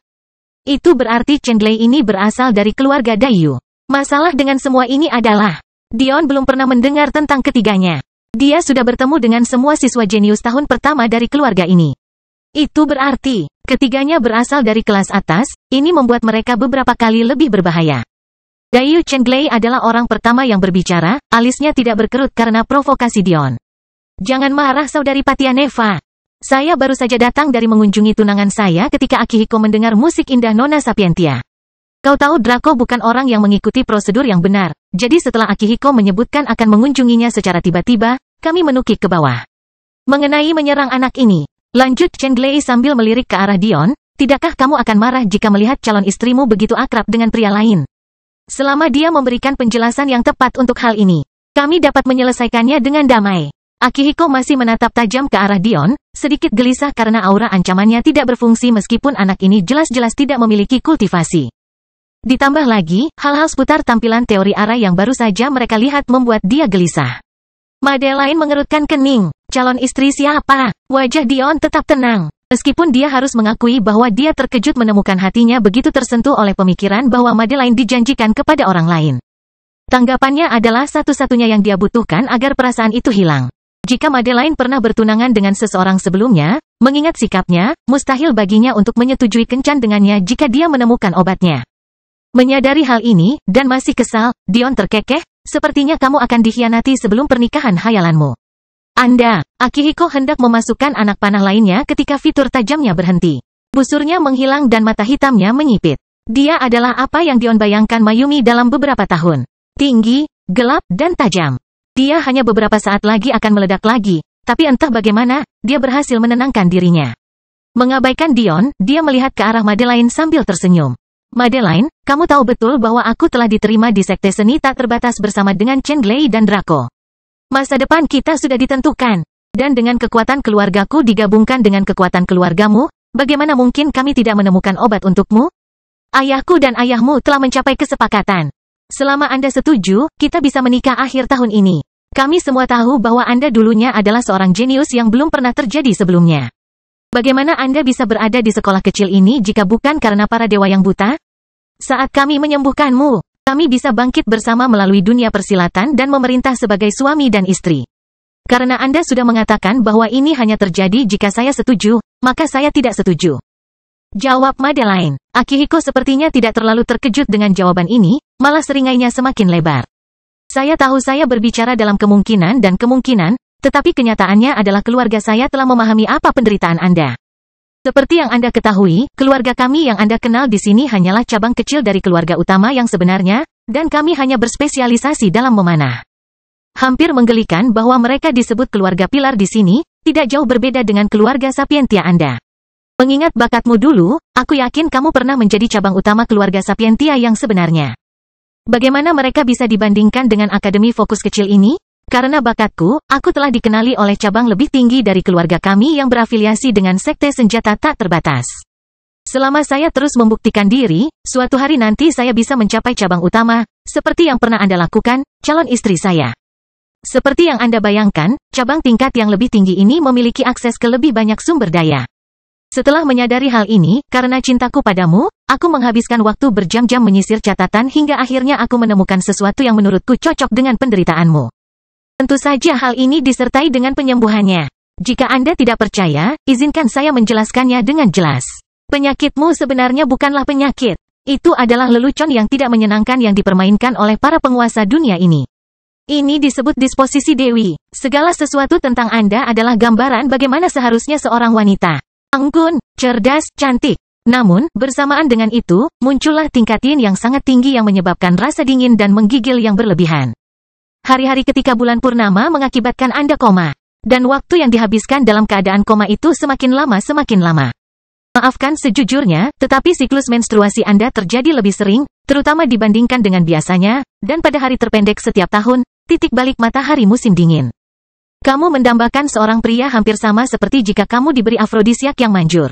Itu berarti Chenglei ini berasal dari keluarga Daiyu. Masalah dengan semua ini adalah, Dion belum pernah mendengar tentang ketiganya. Dia sudah bertemu dengan semua siswa jenius tahun pertama dari keluarga ini. Itu berarti, ketiganya berasal dari kelas atas, ini membuat mereka beberapa kali lebih berbahaya. Daiyu Chenglei adalah orang pertama yang berbicara, alisnya tidak berkerut karena provokasi Dion. Jangan marah saudari Patianeva. Saya baru saja datang dari mengunjungi tunangan saya ketika Akihiko mendengar musik indah Nona Sapientia. Kau tahu Draco bukan orang yang mengikuti prosedur yang benar, jadi setelah Akihiko menyebutkan akan mengunjunginya secara tiba-tiba, kami menukik ke bawah. Mengenai menyerang anak ini, lanjut Chenglei sambil melirik ke arah Dion, tidakkah kamu akan marah jika melihat calon istrimu begitu akrab dengan pria lain? Selama dia memberikan penjelasan yang tepat untuk hal ini, kami dapat menyelesaikannya dengan damai. Akihiko masih menatap tajam ke arah Dion, sedikit gelisah karena aura ancamannya tidak berfungsi meskipun anak ini jelas-jelas tidak memiliki kultivasi. Ditambah lagi, hal-hal seputar tampilan teori arah yang baru saja mereka lihat membuat dia gelisah. Madeline mengerutkan kening. Calon istri siapa? Wajah Dion tetap tenang. Meskipun dia harus mengakui bahwa dia terkejut menemukan hatinya begitu tersentuh oleh pemikiran bahwa Madeline dijanjikan kepada orang lain. Tanggapannya adalah satu-satunya yang dia butuhkan agar perasaan itu hilang. Jika Madeline pernah bertunangan dengan seseorang sebelumnya, mengingat sikapnya, mustahil baginya untuk menyetujui kencan dengannya jika dia menemukan obatnya. Menyadari hal ini, dan masih kesal, Dion terkekeh, sepertinya kamu akan dikhianati sebelum pernikahan hayalanmu. Anda, Akihiko hendak memasukkan anak panah lainnya ketika fitur tajamnya berhenti. Busurnya menghilang dan mata hitamnya menyipit. Dia adalah apa yang Dion bayangkan Mayumi dalam beberapa tahun. Tinggi, gelap, dan tajam. Dia hanya beberapa saat lagi akan meledak lagi, tapi entah bagaimana, dia berhasil menenangkan dirinya. Mengabaikan Dion, dia melihat ke arah Madeline sambil tersenyum. Madeline, kamu tahu betul bahwa aku telah diterima di Sekte Seni Tak Terbatas bersama dengan Chen Glei dan Draco. Masa depan kita sudah ditentukan. Dan dengan kekuatan keluargaku digabungkan dengan kekuatan keluargamu, bagaimana mungkin kami tidak menemukan obat untukmu? Ayahku dan ayahmu telah mencapai kesepakatan. Selama Anda setuju, kita bisa menikah akhir tahun ini. Kami semua tahu bahwa Anda dulunya adalah seorang jenius yang belum pernah terjadi sebelumnya. Bagaimana Anda bisa berada di sekolah kecil ini jika bukan karena para dewa yang buta? Saat kami menyembuhkanmu, kami bisa bangkit bersama melalui dunia persilatan dan memerintah sebagai suami dan istri. Karena Anda sudah mengatakan bahwa ini hanya terjadi jika saya setuju, maka saya tidak setuju. Jawab Madeline. Akihiko sepertinya tidak terlalu terkejut dengan jawaban ini, malah seringainya semakin lebar. Saya tahu saya berbicara dalam kemungkinan dan kemungkinan, tetapi kenyataannya adalah keluarga saya telah memahami apa penderitaan Anda. Seperti yang Anda ketahui, keluarga kami yang Anda kenal di sini hanyalah cabang kecil dari keluarga utama yang sebenarnya, dan kami hanya berspesialisasi dalam memanah. Hampir menggelikan bahwa mereka disebut keluarga pilar di sini, tidak jauh berbeda dengan keluarga Sapientia Anda. Mengingat bakatmu dulu, aku yakin kamu pernah menjadi cabang utama keluarga Sapientia yang sebenarnya. Bagaimana mereka bisa dibandingkan dengan akademi fokus kecil ini? Karena bakatku, aku telah dikenali oleh cabang lebih tinggi dari keluarga kami yang berafiliasi dengan Sekte Senjata Tak Terbatas. Selama saya terus membuktikan diri, suatu hari nanti saya bisa mencapai cabang utama, seperti yang pernah Anda lakukan, calon istri saya. Seperti yang Anda bayangkan, cabang tingkat yang lebih tinggi ini memiliki akses ke lebih banyak sumber daya. Setelah menyadari hal ini, karena cintaku padamu, aku menghabiskan waktu berjam-jam menyisir catatan hingga akhirnya aku menemukan sesuatu yang menurutku cocok dengan penderitaanmu. Tentu saja hal ini disertai dengan penyembuhannya. Jika Anda tidak percaya, izinkan saya menjelaskannya dengan jelas. Penyakitmu sebenarnya bukanlah penyakit. Itu adalah lelucon yang tidak menyenangkan yang dipermainkan oleh para penguasa dunia ini. Ini disebut disposisi dewi. Segala sesuatu tentang Anda adalah gambaran bagaimana seharusnya seorang wanita. Anggun, cerdas, cantik. Namun, bersamaan dengan itu, muncullah tingkat yin yang sangat tinggi yang menyebabkan rasa dingin dan menggigil yang berlebihan. Hari-hari ketika bulan purnama mengakibatkan Anda koma. Dan waktu yang dihabiskan dalam keadaan koma itu semakin lama semakin lama. Maafkan sejujurnya, tetapi siklus menstruasi Anda terjadi lebih sering, terutama dibandingkan dengan biasanya, dan pada hari terpendek setiap tahun, titik balik matahari musim dingin. Kamu mendambakan seorang pria hampir sama seperti jika kamu diberi afrodisiak yang manjur.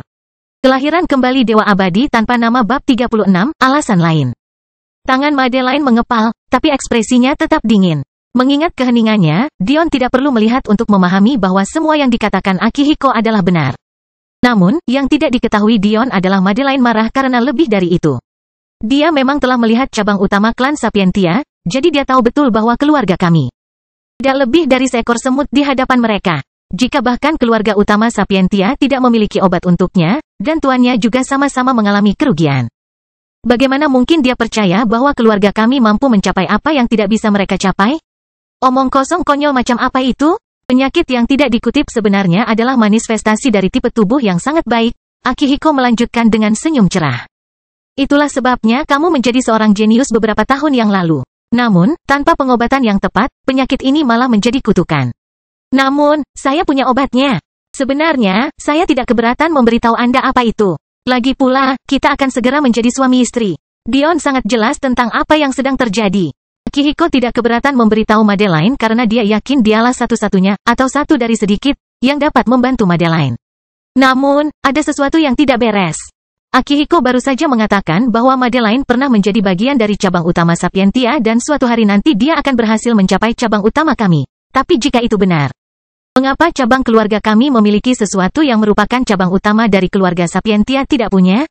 Kelahiran kembali Dewa Abadi tanpa nama bab 36, alasan lain. Tangan Madeline mengepal, tapi ekspresinya tetap dingin. Mengingat keheningannya, Dion tidak perlu melihat untuk memahami bahwa semua yang dikatakan Akihiko adalah benar. Namun, yang tidak diketahui Dion adalah Madeline marah karena lebih dari itu. Dia memang telah melihat cabang utama klan Sapientia, jadi dia tahu betul bahwa keluarga kami tidak lebih dari seekor semut di hadapan mereka. Jika bahkan keluarga utama Sapientia tidak memiliki obat untuknya, dan tuannya juga sama-sama mengalami kerugian. Bagaimana mungkin dia percaya bahwa keluarga kami mampu mencapai apa yang tidak bisa mereka capai? Omong kosong konyol macam apa itu? Penyakit yang tidak dikutip sebenarnya adalah manifestasi dari tipe tubuh yang sangat baik, Akihiko melanjutkan dengan senyum cerah. Itulah sebabnya kamu menjadi seorang jenius beberapa tahun yang lalu. Namun, tanpa pengobatan yang tepat, penyakit ini malah menjadi kutukan. Namun, saya punya obatnya. Sebenarnya, saya tidak keberatan memberitahu Anda apa itu. Lagi pula, kita akan segera menjadi suami istri. Dion sangat jelas tentang apa yang sedang terjadi. Akihiko tidak keberatan memberitahu Madeline karena dia yakin dialah satu-satunya, atau satu dari sedikit, yang dapat membantu Madeline. Namun, ada sesuatu yang tidak beres. Akihiko baru saja mengatakan bahwa Madeline pernah menjadi bagian dari cabang utama Sapientia dan suatu hari nanti dia akan berhasil mencapai cabang utama kami. Tapi jika itu benar, mengapa cabang keluarga kami memiliki sesuatu yang merupakan cabang utama dari keluarga Sapientia tidak punya?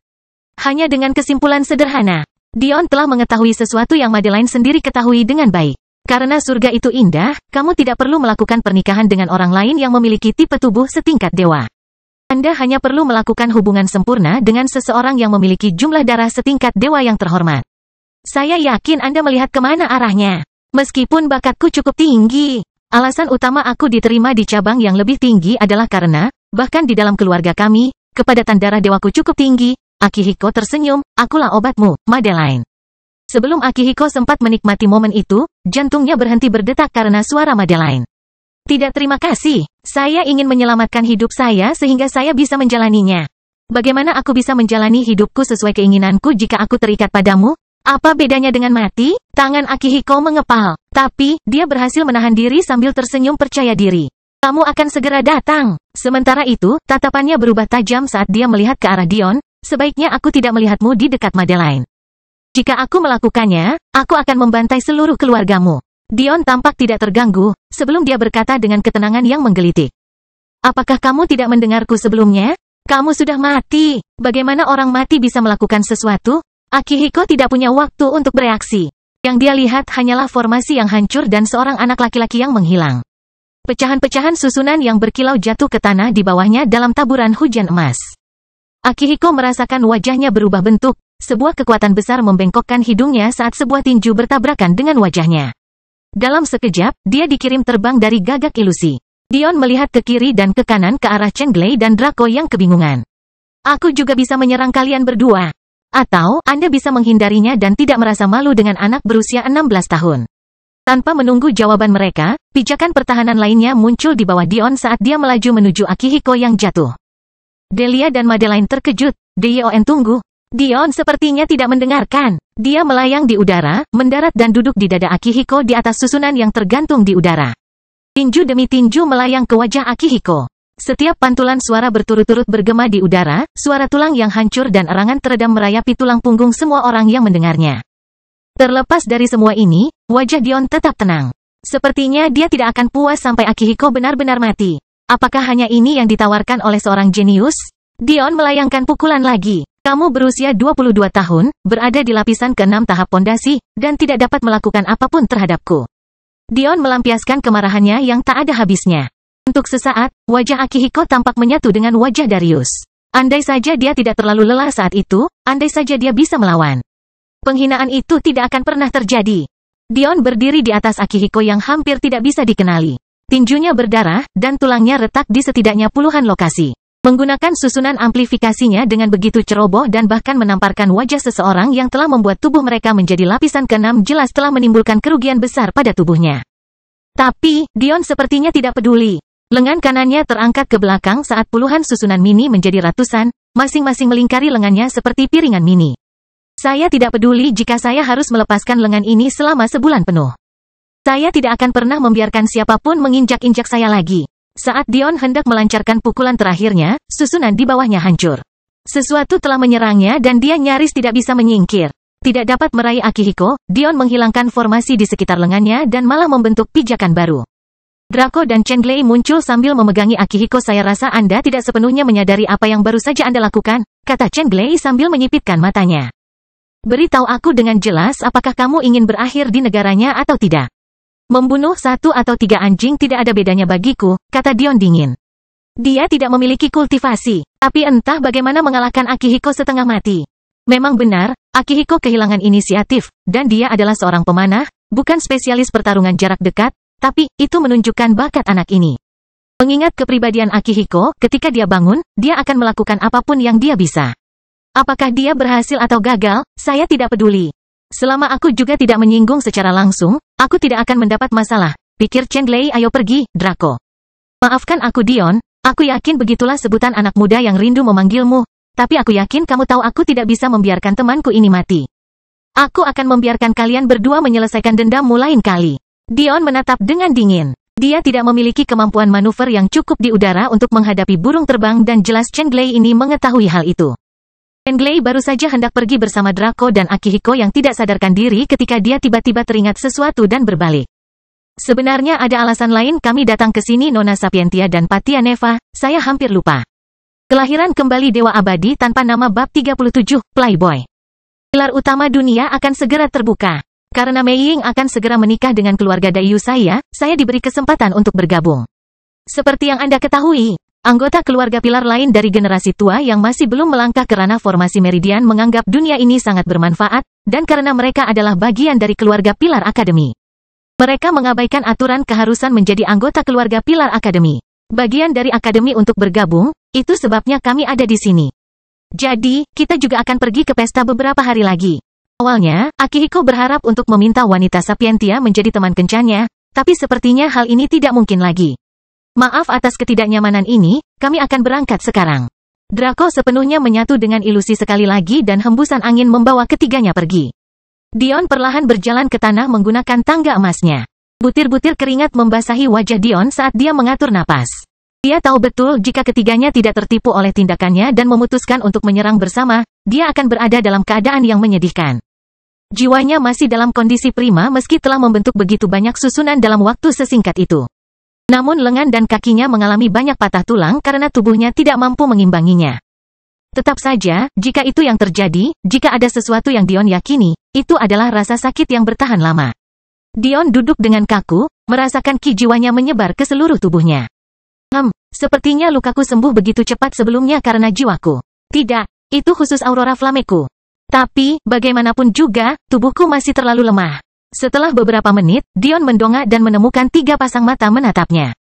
Hanya dengan kesimpulan sederhana, Dion telah mengetahui sesuatu yang Madeline sendiri ketahui dengan baik. Karena surga itu indah, kamu tidak perlu melakukan pernikahan dengan orang lain yang memiliki tipe tubuh setingkat dewa. Anda hanya perlu melakukan hubungan sempurna dengan seseorang yang memiliki jumlah darah setingkat dewa yang terhormat. Saya yakin Anda melihat kemana arahnya. Meskipun bakatku cukup tinggi, alasan utama aku diterima di cabang yang lebih tinggi adalah karena, bahkan di dalam keluarga kami, kepadatan darah dewaku cukup tinggi. Akihiko tersenyum, akulah obatmu, Madeline. Sebelum Akihiko sempat menikmati momen itu, jantungnya berhenti berdetak karena suara Madeline. Tidak, terima kasih. Saya ingin menyelamatkan hidup saya sehingga saya bisa menjalaninya. Bagaimana aku bisa menjalani hidupku sesuai keinginanku jika aku terikat padamu? Apa bedanya dengan mati? Tangan Akihiko mengepal. Tapi, dia berhasil menahan diri sambil tersenyum percaya diri. Kamu akan segera datang. Sementara itu, tatapannya berubah tajam saat dia melihat ke arah Dion. Sebaiknya aku tidak melihatmu di dekat Madeline. Jika aku melakukannya, aku akan membantai seluruh keluargamu. Dion tampak tidak terganggu, sebelum dia berkata dengan ketenangan yang menggelitik. Apakah kamu tidak mendengarku sebelumnya? Kamu sudah mati. Bagaimana orang mati bisa melakukan sesuatu? Akihiko tidak punya waktu untuk bereaksi. Yang dia lihat hanyalah formasi yang hancur dan seorang anak laki-laki yang menghilang. Pecahan-pecahan susunan yang berkilau jatuh ke tanah di bawahnya dalam taburan hujan emas. Akihiko merasakan wajahnya berubah bentuk, sebuah kekuatan besar membengkokkan hidungnya saat sebuah tinju bertabrakan dengan wajahnya. Dalam sekejap, dia dikirim terbang dari gagak ilusi. Dion melihat ke kiri dan ke kanan ke arah Chenglei dan Draco yang kebingungan. Aku juga bisa menyerang kalian berdua. Atau, Anda bisa menghindarinya dan tidak merasa malu dengan anak berusia 16 tahun. Tanpa menunggu jawaban mereka, pijakan pertahanan lainnya muncul di bawah Dion saat dia melaju menuju Akihiko yang jatuh. Delia dan Madeline terkejut. Dion tunggu. Dion sepertinya tidak mendengarkan. Dia melayang di udara, mendarat dan duduk di dada Akihiko di atas susunan yang tergantung di udara. Tinju demi tinju melayang ke wajah Akihiko. Setiap pantulan suara berturut-turut bergema di udara, suara tulang yang hancur dan erangan teredam merayapi tulang punggung semua orang yang mendengarnya. Terlepas dari semua ini, wajah Dion tetap tenang. Sepertinya dia tidak akan puas sampai Akihiko benar-benar mati. Apakah hanya ini yang ditawarkan oleh seorang jenius? Dion melayangkan pukulan lagi. Kamu berusia 22 tahun, berada di lapisan ke-6 tahap pondasi, dan tidak dapat melakukan apapun terhadapku. Dion melampiaskan kemarahannya yang tak ada habisnya. Untuk sesaat, wajah Akihiko tampak menyatu dengan wajah Darius. Andai saja dia tidak terlalu lelah saat itu, andai saja dia bisa melawan. Penghinaan itu tidak akan pernah terjadi. Dion berdiri di atas Akihiko yang hampir tidak bisa dikenali. Tinjunya berdarah, dan tulangnya retak di setidaknya puluhan lokasi. Menggunakan susunan amplifikasinya dengan begitu ceroboh dan bahkan menamparkan wajah seseorang yang telah membuat tubuh mereka menjadi lapisan ke-6 jelas telah menimbulkan kerugian besar pada tubuhnya. Tapi, Dion sepertinya tidak peduli. Lengan kanannya terangkat ke belakang saat puluhan susunan mini menjadi ratusan, masing-masing melingkari lengannya seperti piringan mini. Saya tidak peduli jika saya harus melepaskan lengan ini selama sebulan penuh. Saya tidak akan pernah membiarkan siapapun menginjak-injak saya lagi. Saat Dion hendak melancarkan pukulan terakhirnya, susunan di bawahnya hancur. Sesuatu telah menyerangnya dan dia nyaris tidak bisa menyingkir. Tidak dapat meraih Akihiko, Dion menghilangkan formasi di sekitar lengannya dan malah membentuk pijakan baru. Draco dan Chenglei muncul sambil memegangi Akihiko. Saya rasa Anda tidak sepenuhnya menyadari apa yang baru saja Anda lakukan, kata Chenglei sambil menyipitkan matanya. Beritahu aku dengan jelas apakah kamu ingin berakhir di negaranya atau tidak. Membunuh 1 atau 3 anjing tidak ada bedanya bagiku, kata Dion dingin. Dia tidak memiliki kultivasi, tapi entah bagaimana mengalahkan Akihiko setengah mati. Memang benar, Akihiko kehilangan inisiatif, dan dia adalah seorang pemanah, bukan spesialis pertarungan jarak dekat, tapi itu menunjukkan bakat anak ini. Mengingat kepribadian Akihiko, ketika dia bangun, dia akan melakukan apapun yang dia bisa. Apakah dia berhasil atau gagal, saya tidak peduli. Selama aku juga tidak menyinggung secara langsung, aku tidak akan mendapat masalah, pikir Chenglei. Ayo pergi, Draco. Maafkan aku Dion, aku yakin begitulah sebutan anak muda yang rindu memanggilmu, tapi aku yakin kamu tahu aku tidak bisa membiarkan temanku ini mati. Aku akan membiarkan kalian berdua menyelesaikan dendammu lain kali. Dion menatap dengan dingin. Dia tidak memiliki kemampuan manuver yang cukup di udara untuk menghadapi burung terbang dan jelas Chen Glei ini mengetahui hal itu. Chen Glei baru saja hendak pergi bersama Draco dan Akihiko yang tidak sadarkan diri ketika dia tiba-tiba teringat sesuatu dan berbalik. Sebenarnya ada alasan lain kami datang ke sini Nona Sapientia dan Patia Neva, saya hampir lupa. Kelahiran kembali Dewa Abadi tanpa nama bab 37, Playboy. Pilar utama dunia akan segera terbuka. Karena Mei Ying akan segera menikah dengan keluarga Dayu saya diberi kesempatan untuk bergabung. Seperti yang Anda ketahui, anggota keluarga pilar lain dari generasi tua yang masih belum melangkah ke ranah formasi Meridian menganggap dunia ini sangat bermanfaat, dan karena mereka adalah bagian dari keluarga pilar akademi. Mereka mengabaikan aturan keharusan menjadi anggota keluarga pilar akademi. Bagian dari akademi untuk bergabung, itu sebabnya kami ada di sini. Jadi, kita juga akan pergi ke pesta beberapa hari lagi. Awalnya, Akihiko berharap untuk meminta wanita Sapientia menjadi teman kencannya, tapi sepertinya hal ini tidak mungkin lagi. Maaf atas ketidaknyamanan ini, kami akan berangkat sekarang. Draco sepenuhnya menyatu dengan ilusi sekali lagi dan hembusan angin membawa ketiganya pergi. Dion perlahan berjalan ke tanah menggunakan tangga emasnya. Butir-butir keringat membasahi wajah Dion saat dia mengatur napas. Dia tahu betul jika ketiganya tidak tertipu oleh tindakannya dan memutuskan untuk menyerang bersama, dia akan berada dalam keadaan yang menyedihkan. Jiwanya masih dalam kondisi prima meski telah membentuk begitu banyak susunan dalam waktu sesingkat itu. Namun lengan dan kakinya mengalami banyak patah tulang karena tubuhnya tidak mampu mengimbanginya. Tetap saja, jika itu yang terjadi, jika ada sesuatu yang Dion yakini, itu adalah rasa sakit yang bertahan lama. Dion duduk dengan kaku, merasakan ki jiwanya menyebar ke seluruh tubuhnya. Sepertinya lukaku sembuh begitu cepat sebelumnya karena jiwaku. Tidak, itu khusus aurora flameku. Tapi, bagaimanapun juga, tubuhku masih terlalu lemah. Setelah beberapa menit, Dion mendongak dan menemukan 3 pasang mata menatapnya.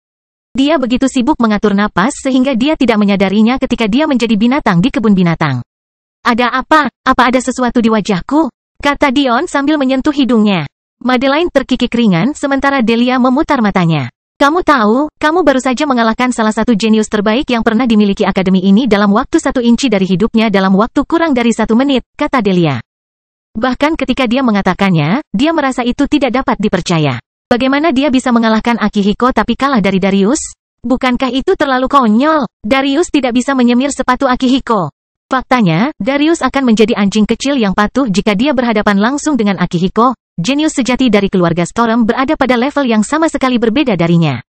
Dia begitu sibuk mengatur napas sehingga dia tidak menyadarinya ketika dia menjadi binatang di kebun binatang. Ada apa? Apa ada sesuatu di wajahku? Kata Dion sambil menyentuh hidungnya. Madeline terkikik ringan sementara Delia memutar matanya. Kamu tahu, kamu baru saja mengalahkan salah satu jenius terbaik yang pernah dimiliki akademi ini dalam waktu 1 inci dari hidupnya dalam waktu kurang dari 1 menit, kata Delia. Bahkan ketika dia mengatakannya, dia merasa itu tidak dapat dipercaya. Bagaimana dia bisa mengalahkan Akihiko tapi kalah dari Darius? Bukankah itu terlalu konyol? Darius tidak bisa menyemir sepatu Akihiko. Faktanya, Darius akan menjadi anjing kecil yang patuh jika dia berhadapan langsung dengan Akihiko. Jenius sejati dari keluarga Storm berada pada level yang sama sekali berbeda darinya.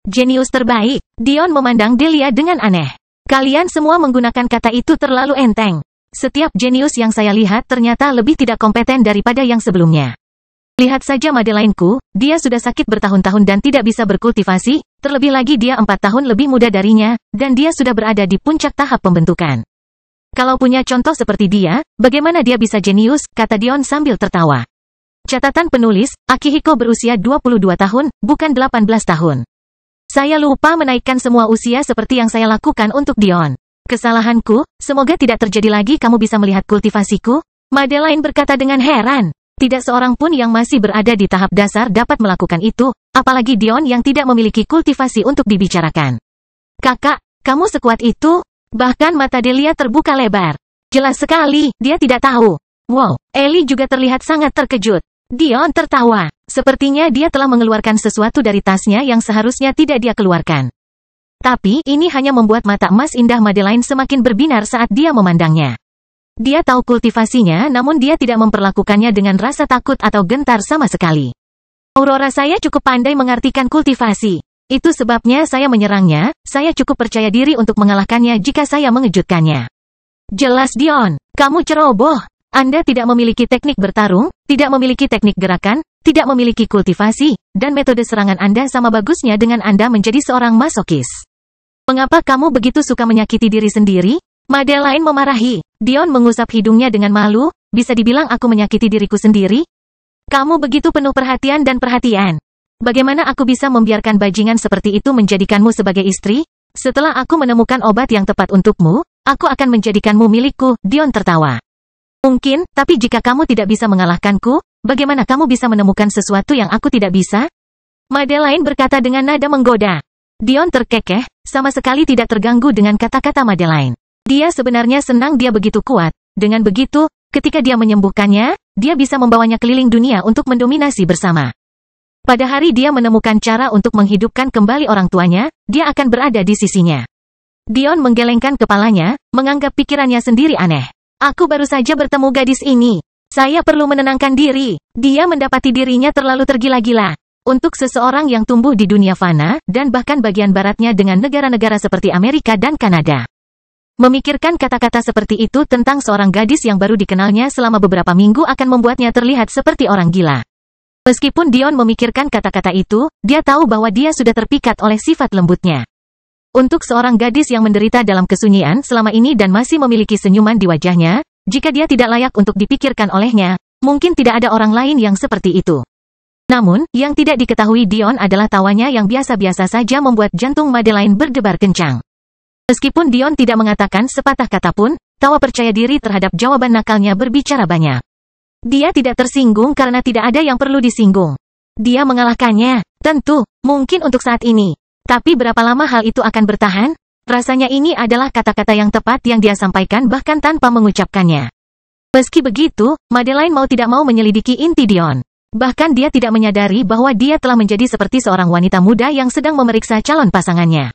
Jenius terbaik. Dion memandang Delia dengan aneh. Kalian semua menggunakan kata itu terlalu enteng. Setiap jenius yang saya lihat ternyata lebih tidak kompeten daripada yang sebelumnya. Lihat saja Madelineku, dia sudah sakit bertahun-tahun dan tidak bisa berkultivasi, terlebih lagi dia 4 tahun lebih muda darinya, dan dia sudah berada di puncak tahap pembentukan. Kalau punya contoh seperti dia, bagaimana dia bisa jenius, kata Dion sambil tertawa. Catatan penulis, Akihiko berusia 22 tahun, bukan 18 tahun. Saya lupa menaikkan semua usia seperti yang saya lakukan untuk Dion. Kesalahanku, semoga tidak terjadi lagi kamu bisa melihat kultivasiku. Madeline berkata dengan heran. Tidak seorang pun yang masih berada di tahap dasar dapat melakukan itu, apalagi Dion yang tidak memiliki kultivasi untuk dibicarakan. Kakak, kamu sekuat itu? Bahkan mata Delia terbuka lebar. Jelas sekali, dia tidak tahu. Wow, Ellie juga terlihat sangat terkejut. Dion tertawa. Sepertinya dia telah mengeluarkan sesuatu dari tasnya yang seharusnya tidak dia keluarkan. Tapi, ini hanya membuat mata emas indah Madeline semakin berbinar saat dia memandangnya. Dia tahu kultivasinya namun dia tidak memperlakukannya dengan rasa takut atau gentar sama sekali. Aurora saya cukup pandai mengartikan kultivasi. Itu sebabnya saya menyerangnya, saya cukup percaya diri untuk mengalahkannya jika saya mengejutkannya. Jelas Dion, kamu ceroboh. Anda tidak memiliki teknik bertarung, tidak memiliki teknik gerakan, tidak memiliki kultivasi, dan metode serangan Anda sama bagusnya dengan Anda menjadi seorang masokis. Mengapa kamu begitu suka menyakiti diri sendiri? Madeline memarahi. Dion mengusap hidungnya dengan malu, bisa dibilang aku menyakiti diriku sendiri? Kamu begitu penuh perhatian dan perhatian. Bagaimana aku bisa membiarkan bajingan seperti itu menjadikanmu sebagai istri? Setelah aku menemukan obat yang tepat untukmu, aku akan menjadikanmu milikku, Dion tertawa. Mungkin, tapi jika kamu tidak bisa mengalahkanku, bagaimana kamu bisa menemukan sesuatu yang aku tidak bisa? Madeline berkata dengan nada menggoda. Dion terkekeh, sama sekali tidak terganggu dengan kata-kata Madeline. Dia sebenarnya senang dia begitu kuat. Dengan begitu, ketika dia menyembuhkannya, dia bisa membawanya keliling dunia untuk mendominasi bersama. Pada hari dia menemukan cara untuk menghidupkan kembali orang tuanya, dia akan berada di sisinya. Dion menggelengkan kepalanya, menganggap pikirannya sendiri aneh. Aku baru saja bertemu gadis ini. Saya perlu menenangkan diri. Dia mendapati dirinya terlalu tergila-gila. Untuk seseorang yang tumbuh di dunia fana, dan bahkan bagian baratnya dengan negara-negara seperti Amerika dan Kanada. Memikirkan kata-kata seperti itu tentang seorang gadis yang baru dikenalnya selama beberapa minggu akan membuatnya terlihat seperti orang gila. Meskipun Dion memikirkan kata-kata itu, dia tahu bahwa dia sudah terpikat oleh sifat lembutnya. Untuk seorang gadis yang menderita dalam kesunyian selama ini dan masih memiliki senyuman di wajahnya, jika dia tidak layak untuk dipikirkan olehnya, mungkin tidak ada orang lain yang seperti itu. Namun, yang tidak diketahui Dion adalah tawanya yang biasa-biasa saja membuat jantung Madeline berdebar kencang. Meskipun Dion tidak mengatakan sepatah kata pun, tawa percaya diri terhadap jawaban nakalnya berbicara banyak. Dia tidak tersinggung karena tidak ada yang perlu disinggung. Dia mengalahkannya, tentu, mungkin untuk saat ini. Tapi berapa lama hal itu akan bertahan? Rasanya ini adalah kata-kata yang tepat yang dia sampaikan bahkan tanpa mengucapkannya. Meski begitu, Madeline mau tidak mau menyelidiki inti Dion. Bahkan dia tidak menyadari bahwa dia telah menjadi seperti seorang wanita muda yang sedang memeriksa calon pasangannya.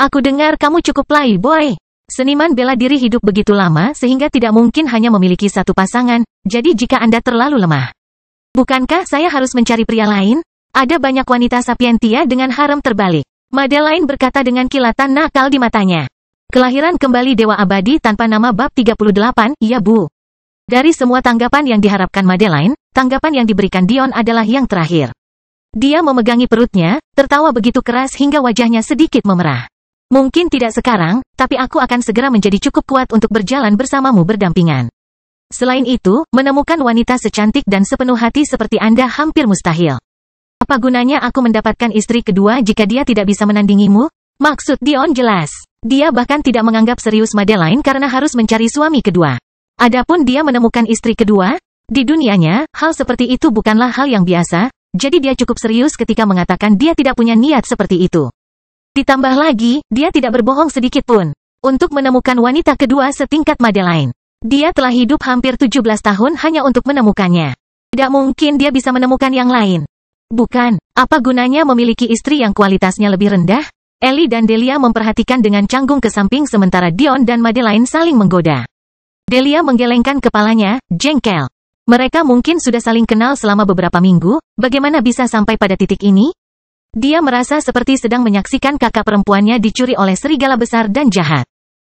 Aku dengar kamu cukup playboy. Seniman bela diri hidup begitu lama sehingga tidak mungkin hanya memiliki satu pasangan, jadi jika Anda terlalu lemah. Bukankah saya harus mencari pria lain? Ada banyak wanita sapientia dengan harem terbalik. Madeline berkata dengan kilatan nakal di matanya. Kelahiran kembali Dewa Abadi tanpa nama bab 38, ya Bu. Dari semua tanggapan yang diharapkan Madeline, tanggapan yang diberikan Dion adalah yang terakhir. Dia memegangi perutnya, tertawa begitu keras hingga wajahnya sedikit memerah. Mungkin tidak sekarang, tapi aku akan segera menjadi cukup kuat untuk berjalan bersamamu berdampingan. Selain itu, menemukan wanita secantik dan sepenuh hati seperti Anda hampir mustahil. Apa gunanya aku mendapatkan istri kedua jika dia tidak bisa menandingimu? Maksud Dion jelas. Dia bahkan tidak menganggap serius Madeline karena harus mencari suami kedua. Adapun dia menemukan istri kedua, di dunianya, hal seperti itu bukanlah hal yang biasa, jadi dia cukup serius ketika mengatakan dia tidak punya niat seperti itu. Ditambah lagi, dia tidak berbohong sedikit pun. Untuk menemukan wanita kedua setingkat Madeline. Dia telah hidup hampir 17 tahun hanya untuk menemukannya. Tidak mungkin dia bisa menemukan yang lain. Bukan, apa gunanya memiliki istri yang kualitasnya lebih rendah? Ellie dan Delia memperhatikan dengan canggung ke samping sementara Dion dan Madeline saling menggoda. Delia menggelengkan kepalanya, jengkel. Mereka mungkin sudah saling kenal selama beberapa minggu, bagaimana bisa sampai pada titik ini? Dia merasa seperti sedang menyaksikan kakak perempuannya dicuri oleh serigala besar dan jahat.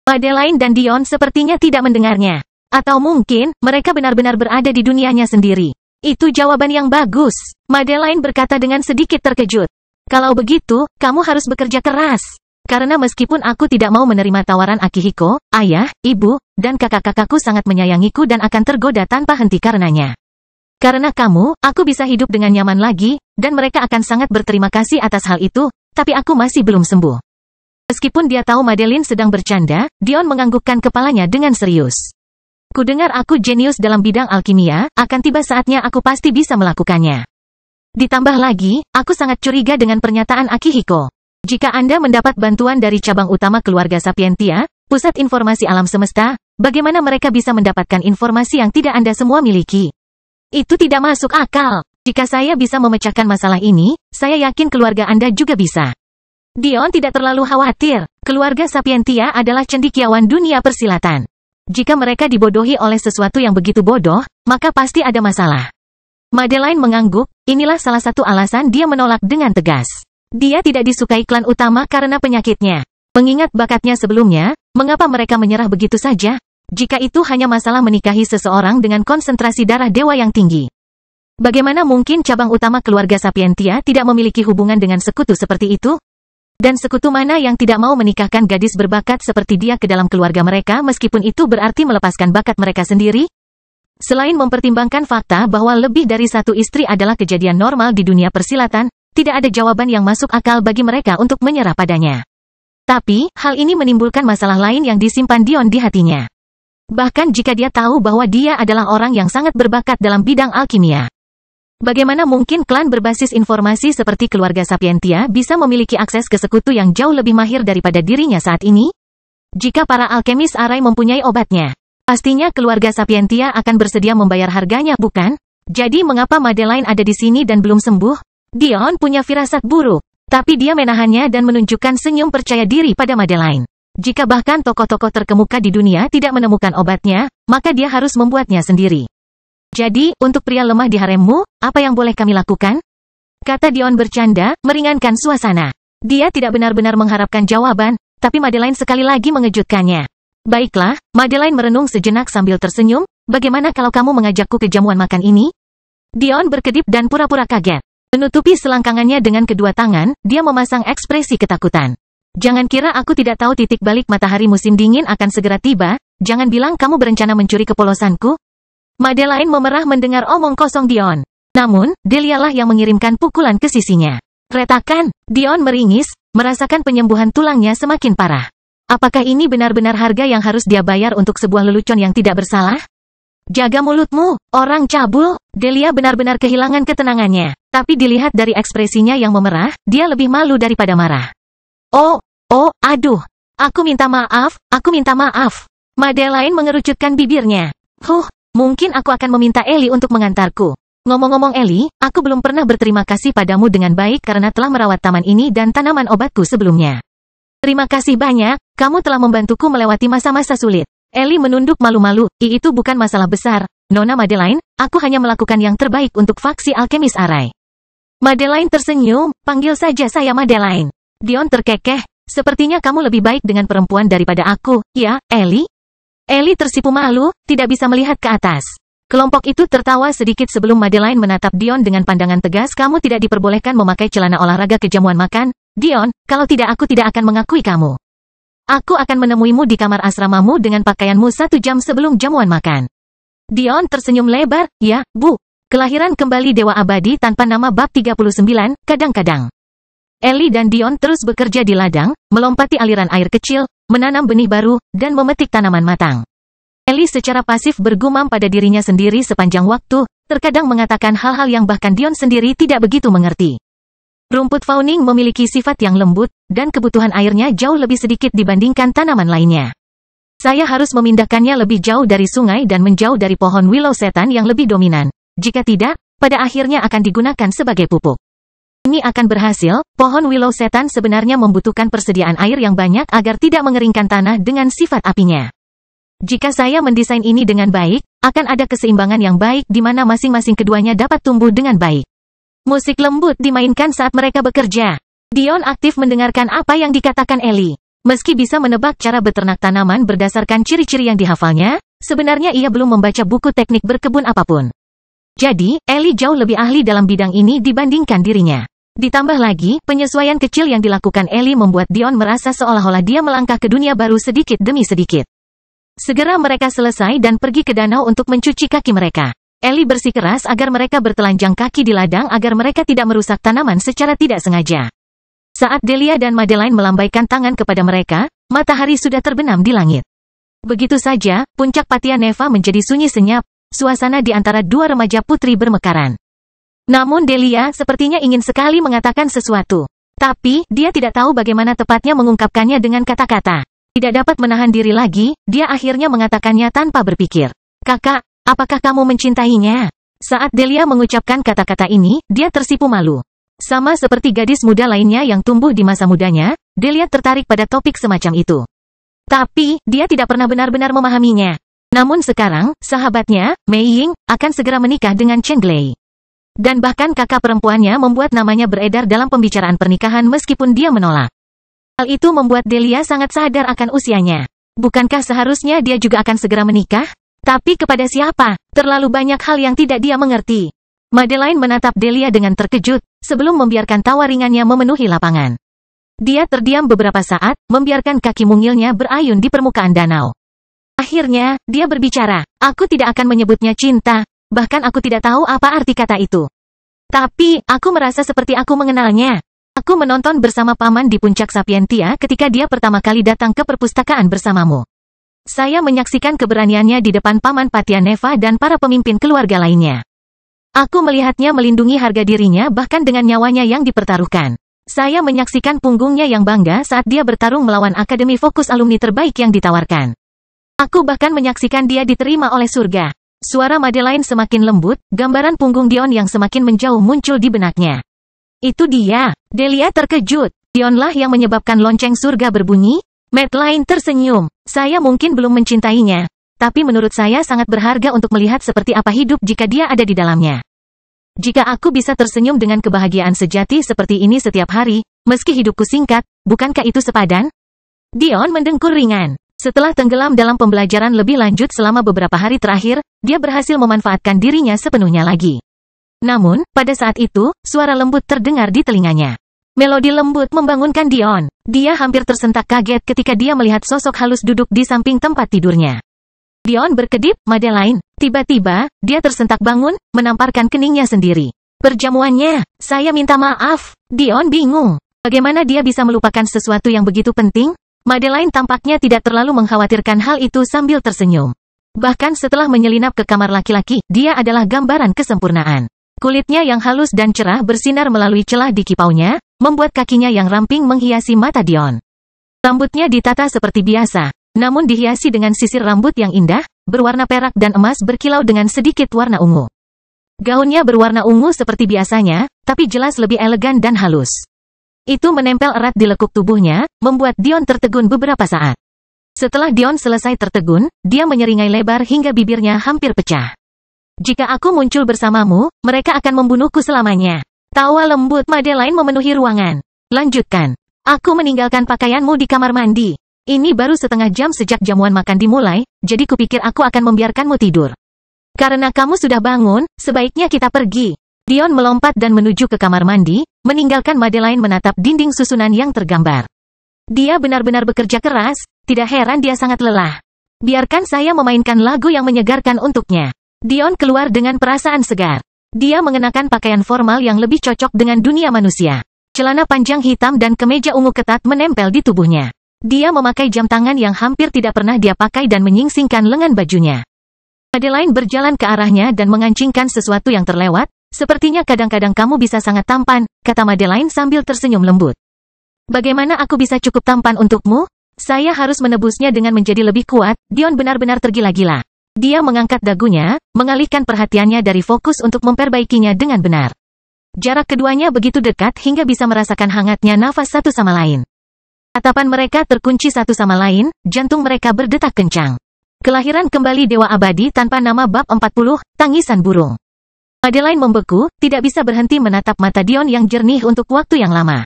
Madeline dan Dion sepertinya tidak mendengarnya. Atau mungkin, mereka benar-benar berada di dunianya sendiri. Itu jawaban yang bagus, Madeline berkata dengan sedikit terkejut. Kalau begitu, kamu harus bekerja keras. Karena meskipun aku tidak mau menerima tawaran Akihiko, ayah, ibu, dan kakak-kakakku sangat menyayangiku dan akan tergoda tanpa henti karenanya. Karena kamu, aku bisa hidup dengan nyaman lagi, dan mereka akan sangat berterima kasih atas hal itu, tapi aku masih belum sembuh. Meskipun dia tahu Madeline sedang bercanda, Dion menganggukkan kepalanya dengan serius. Kudengar aku jenius dalam bidang alkimia, akan tiba saatnya aku pasti bisa melakukannya. Ditambah lagi, aku sangat curiga dengan pernyataan Akihiko. Jika Anda mendapat bantuan dari cabang utama keluarga Sapientia, pusat informasi alam semesta, bagaimana mereka bisa mendapatkan informasi yang tidak Anda semua miliki? Itu tidak masuk akal. Jika saya bisa memecahkan masalah ini, saya yakin keluarga Anda juga bisa. Dion tidak terlalu khawatir. Keluarga Sapientia adalah cendekiawan dunia persilatan. Jika mereka dibodohi oleh sesuatu yang begitu bodoh, maka pasti ada masalah. Madeline mengangguk, inilah salah satu alasan dia menolak dengan tegas. Dia tidak disukai klan utama karena penyakitnya. Mengingat bakatnya sebelumnya, mengapa mereka menyerah begitu saja? Jika itu hanya masalah menikahi seseorang dengan konsentrasi darah dewa yang tinggi. Bagaimana mungkin cabang utama keluarga Sapientia tidak memiliki hubungan dengan sekutu seperti itu? Dan sekutu mana yang tidak mau menikahkan gadis berbakat seperti dia ke dalam keluarga mereka meskipun itu berarti melepaskan bakat mereka sendiri? Selain mempertimbangkan fakta bahwa lebih dari satu istri adalah kejadian normal di dunia persilatan, tidak ada jawaban yang masuk akal bagi mereka untuk menyerah padanya. Tapi, hal ini menimbulkan masalah lain yang disimpan Dion di hatinya. Bahkan jika dia tahu bahwa dia adalah orang yang sangat berbakat dalam bidang alkimia. Bagaimana mungkin klan berbasis informasi seperti keluarga Sapientia bisa memiliki akses ke sekutu yang jauh lebih mahir daripada dirinya saat ini? Jika para alkemis Arai mempunyai obatnya, Pastinya keluarga Sapientia akan bersedia membayar harganya, bukan? Jadi mengapa Madeline ada di sini dan belum sembuh? Dion punya firasat buruk. Tapi dia menahannya dan menunjukkan senyum percaya diri pada Madeline. Jika bahkan tokoh-tokoh terkemuka di dunia tidak menemukan obatnya, maka dia harus membuatnya sendiri. Jadi, untuk pria lemah di haremmu, apa yang boleh kami lakukan? Kata Dion bercanda, meringankan suasana. Dia tidak benar-benar mengharapkan jawaban, tapi Madeline sekali lagi mengejutkannya. Baiklah, Madeline merenung sejenak sambil tersenyum, bagaimana kalau kamu mengajakku ke jamuan makan ini? Dion berkedip dan pura-pura kaget. Menutupi selangkangannya dengan kedua tangan, dia memasang ekspresi ketakutan. Jangan kira aku tidak tahu titik balik matahari musim dingin akan segera tiba, jangan bilang kamu berencana mencuri kepolosanku. Madeline memerah mendengar omong kosong Dion. Namun, Delialah yang mengirimkan pukulan ke sisinya. Retakan, Dion meringis, merasakan penyembuhan tulangnya semakin parah. Apakah ini benar-benar harga yang harus dia bayar untuk sebuah lelucon yang tidak bersalah? Jaga mulutmu, orang cabul. Delia benar-benar kehilangan ketenangannya. Tapi dilihat dari ekspresinya yang memerah, dia lebih malu daripada marah. Aduh. Aku minta maaf. Madeline mengerucutkan bibirnya. Mungkin aku akan meminta Ellie untuk mengantarku. Ngomong-ngomong Ellie, aku belum pernah berterima kasih padamu dengan baik karena telah merawat taman ini dan tanaman obatku sebelumnya. Terima kasih banyak, kamu telah membantuku melewati masa-masa sulit. Ellie menunduk malu-malu, itu bukan masalah besar, Nona Madeline, aku hanya melakukan yang terbaik untuk faksi alkemis Arai. Madeline tersenyum, panggil saja saya Madeline. Dion terkekeh, sepertinya kamu lebih baik dengan perempuan daripada aku, ya, Ellie? Ellie tersipu malu, tidak bisa melihat ke atas. Kelompok itu tertawa sedikit sebelum Madeline menatap Dion dengan pandangan tegas. Kamu tidak diperbolehkan memakai celana olahraga ke jamuan makan, Dion, kalau tidak aku tidak akan mengakui kamu. Aku akan menemuimu di kamar asramamu dengan pakaianmu 1 jam sebelum jamuan makan. Dion tersenyum lebar, ya, Bu. Kelahiran kembali Dewa Abadi tanpa nama bab 39, kadang-kadang. Ellie dan Dion terus bekerja di ladang, melompati aliran air kecil, menanam benih baru, dan memetik tanaman matang. Ellie secara pasif bergumam pada dirinya sendiri sepanjang waktu, terkadang mengatakan hal-hal yang bahkan Dion sendiri tidak begitu mengerti. Rumput fauning memiliki sifat yang lembut, dan kebutuhan airnya jauh lebih sedikit dibandingkan tanaman lainnya. Saya harus memindahkannya lebih jauh dari sungai dan menjauh dari pohon willow setan yang lebih dominan. Jika tidak, pada akhirnya akan digunakan sebagai pupuk. Ini akan berhasil, pohon willow setan sebenarnya membutuhkan persediaan air yang banyak agar tidak mengeringkan tanah dengan sifat apinya. Jika saya mendesain ini dengan baik, akan ada keseimbangan yang baik di mana masing-masing keduanya dapat tumbuh dengan baik. Musik lembut dimainkan saat mereka bekerja. Dion aktif mendengarkan apa yang dikatakan Ellie. Meski bisa menebak cara beternak tanaman berdasarkan ciri-ciri yang dihafalnya, sebenarnya ia belum membaca buku teknik berkebun apapun. Jadi, Ellie jauh lebih ahli dalam bidang ini dibandingkan dirinya. Ditambah lagi, penyesuaian kecil yang dilakukan Ellie membuat Dion merasa seolah-olah dia melangkah ke dunia baru sedikit demi sedikit. Segera mereka selesai dan pergi ke danau untuk mencuci kaki mereka. Ellie bersikeras agar mereka bertelanjang kaki di ladang agar mereka tidak merusak tanaman secara tidak sengaja. Saat Delia dan Madeline melambaikan tangan kepada mereka, matahari sudah terbenam di langit. Begitu saja, puncak Patia Neva menjadi sunyi senyap, suasana di antara dua remaja putri bermekaran. Namun Delia sepertinya ingin sekali mengatakan sesuatu. Tapi, dia tidak tahu bagaimana tepatnya mengungkapkannya dengan kata-kata. Tidak dapat menahan diri lagi, dia akhirnya mengatakannya tanpa berpikir. Kakak, apakah kamu mencintainya? Saat Delia mengucapkan kata-kata ini, dia tersipu malu. Sama seperti gadis muda lainnya yang tumbuh di masa mudanya, Delia tertarik pada topik semacam itu. Tapi, dia tidak pernah benar-benar memahaminya. Namun sekarang, sahabatnya, Mei Ying, akan segera menikah dengan Chen Glei. Dan bahkan kakak perempuannya membuat namanya beredar dalam pembicaraan pernikahan meskipun dia menolak. Hal itu membuat Delia sangat sadar akan usianya. Bukankah seharusnya dia juga akan segera menikah? Tapi kepada siapa? Terlalu banyak hal yang tidak dia mengerti. Madeline menatap Delia dengan terkejut, sebelum membiarkan tawa ringannya memenuhi lapangan. Dia terdiam beberapa saat, membiarkan kaki mungilnya berayun di permukaan danau. Akhirnya, dia berbicara, aku tidak akan menyebutnya cinta, bahkan aku tidak tahu apa arti kata itu. Tapi, aku merasa seperti aku mengenalnya. Aku menonton bersama Paman di puncak Sapientia ketika dia pertama kali datang ke perpustakaan bersamamu. Saya menyaksikan keberaniannya di depan Paman Patia Neva dan para pemimpin keluarga lainnya. Aku melihatnya melindungi harga dirinya bahkan dengan nyawanya yang dipertaruhkan. Saya menyaksikan punggungnya yang bangga saat dia bertarung melawan Akademi Fokus alumni terbaik yang ditawarkan. Aku bahkan menyaksikan dia diterima oleh surga. Suara Madeline semakin lembut, gambaran punggung Dion yang semakin menjauh muncul di benaknya. Itu dia. Delia terkejut. Dionlah yang menyebabkan lonceng surga berbunyi? Madeline tersenyum. Saya mungkin belum mencintainya. Tapi menurut saya sangat berharga untuk melihat seperti apa hidup jika dia ada di dalamnya. Jika aku bisa tersenyum dengan kebahagiaan sejati seperti ini setiap hari, meski hidupku singkat, bukankah itu sepadan? Dion mendengkur ringan. Setelah tenggelam dalam pembelajaran lebih lanjut selama beberapa hari terakhir, dia berhasil memanfaatkan dirinya sepenuhnya lagi. Namun, pada saat itu, suara lembut terdengar di telinganya. Melodi lembut membangunkan Dion. Dia hampir tersentak kaget ketika dia melihat sosok halus duduk di samping tempat tidurnya. Dion berkedip, Madeline. Tiba-tiba, dia tersentak bangun, menamparkan keningnya sendiri. Perjamuannya, saya minta maaf. Dion bingung. Bagaimana dia bisa melupakan sesuatu yang begitu penting? Madeline tampaknya tidak terlalu mengkhawatirkan hal itu sambil tersenyum. Bahkan setelah menyelinap ke kamar laki-laki, dia adalah gambaran kesempurnaan. Kulitnya yang halus dan cerah bersinar melalui celah di kipaunya, membuat kakinya yang ramping menghiasi mata Dion. Rambutnya ditata seperti biasa, namun dihiasi dengan sisir rambut yang indah, berwarna perak dan emas berkilau dengan sedikit warna ungu. Gaunnya berwarna ungu seperti biasanya, tapi jelas lebih elegan dan halus. Itu menempel erat di lekuk tubuhnya, membuat Dion tertegun beberapa saat. Setelah Dion selesai tertegun, dia menyeringai lebar hingga bibirnya hampir pecah. Jika aku muncul bersamamu, mereka akan membunuhku selamanya. Tawa lembut Madeline memenuhi ruangan. Lanjutkan. Aku meninggalkan pakaianmu di kamar mandi. Ini baru setengah jam sejak jamuan makan dimulai, jadi kupikir aku akan membiarkanmu tidur. Karena kamu sudah bangun, sebaiknya kita pergi. Dion melompat dan menuju ke kamar mandi, meninggalkan Madeline menatap dinding susunan yang tergambar. Dia benar-benar bekerja keras, tidak heran dia sangat lelah. Biarkan saya memainkan lagu yang menyegarkan untuknya. Dion keluar dengan perasaan segar. Dia mengenakan pakaian formal yang lebih cocok dengan dunia manusia. Celana panjang hitam dan kemeja ungu ketat menempel di tubuhnya. Dia memakai jam tangan yang hampir tidak pernah dia pakai dan menyingsingkan lengan bajunya. Madeline berjalan ke arahnya dan mengancingkan sesuatu yang terlewat. Sepertinya kadang-kadang kamu bisa sangat tampan, kata Madeline sambil tersenyum lembut. Bagaimana aku bisa cukup tampan untukmu? Saya harus menebusnya dengan menjadi lebih kuat. Dion benar-benar tergila-gila. Dia mengangkat dagunya, mengalihkan perhatiannya dari fokus untuk memperbaikinya dengan benar. Jarak keduanya begitu dekat hingga bisa merasakan hangatnya nafas satu sama lain. Tatapan mereka terkunci satu sama lain, jantung mereka berdetak kencang. Kelahiran kembali Dewa Abadi tanpa nama bab 40, Tangisan Burung. Madeline membeku, tidak bisa berhenti menatap mata Dion yang jernih untuk waktu yang lama.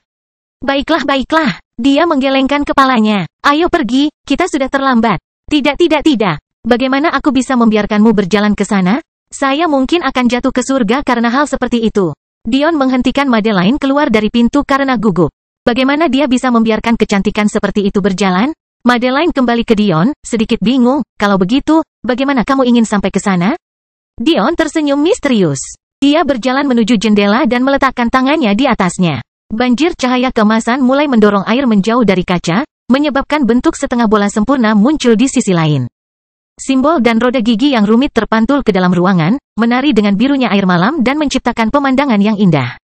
Baiklah, baiklah. Dia menggelengkan kepalanya. Ayo pergi, kita sudah terlambat. Tidak. Bagaimana aku bisa membiarkanmu berjalan ke sana? Saya mungkin akan jatuh ke surga karena hal seperti itu. Dion menghentikan Madeline keluar dari pintu karena gugup. Bagaimana dia bisa membiarkan kecantikan seperti itu berjalan? Madeline kembali ke Dion, sedikit bingung. Kalau begitu, bagaimana kamu ingin sampai ke sana? Dion tersenyum misterius. Dia berjalan menuju jendela dan meletakkan tangannya di atasnya. Banjir cahaya keemasan mulai mendorong air menjauh dari kaca, menyebabkan bentuk setengah bola sempurna muncul di sisi lain. Simbol dan roda gigi yang rumit terpantul ke dalam ruangan, menari dengan birunya air malam dan menciptakan pemandangan yang indah.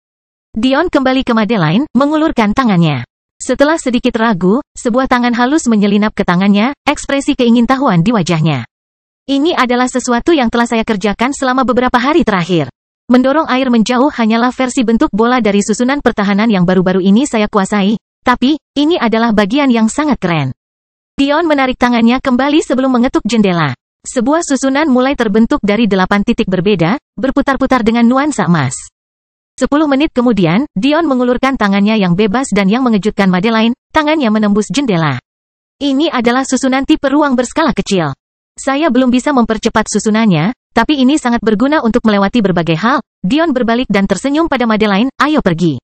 Dion kembali ke Madeline, mengulurkan tangannya. Setelah sedikit ragu, sebuah tangan halus menyelinap ke tangannya, ekspresi keingintahuan di wajahnya. Ini adalah sesuatu yang telah saya kerjakan selama beberapa hari terakhir. Mendorong air menjauh hanyalah versi bentuk bola dari susunan pertahanan yang baru-baru ini saya kuasai, tapi, ini adalah bagian yang sangat keren. Dion menarik tangannya kembali sebelum mengetuk jendela. Sebuah susunan mulai terbentuk dari 8 titik berbeda, berputar-putar dengan nuansa emas. 10 menit kemudian, Dion mengulurkan tangannya yang bebas dan yang mengejutkan Madeline, tangannya menembus jendela. Ini adalah susunan tipe ruang berskala kecil. Saya belum bisa mempercepat susunannya, tapi ini sangat berguna untuk melewati berbagai hal. Dion berbalik dan tersenyum pada Madeline, ayo pergi.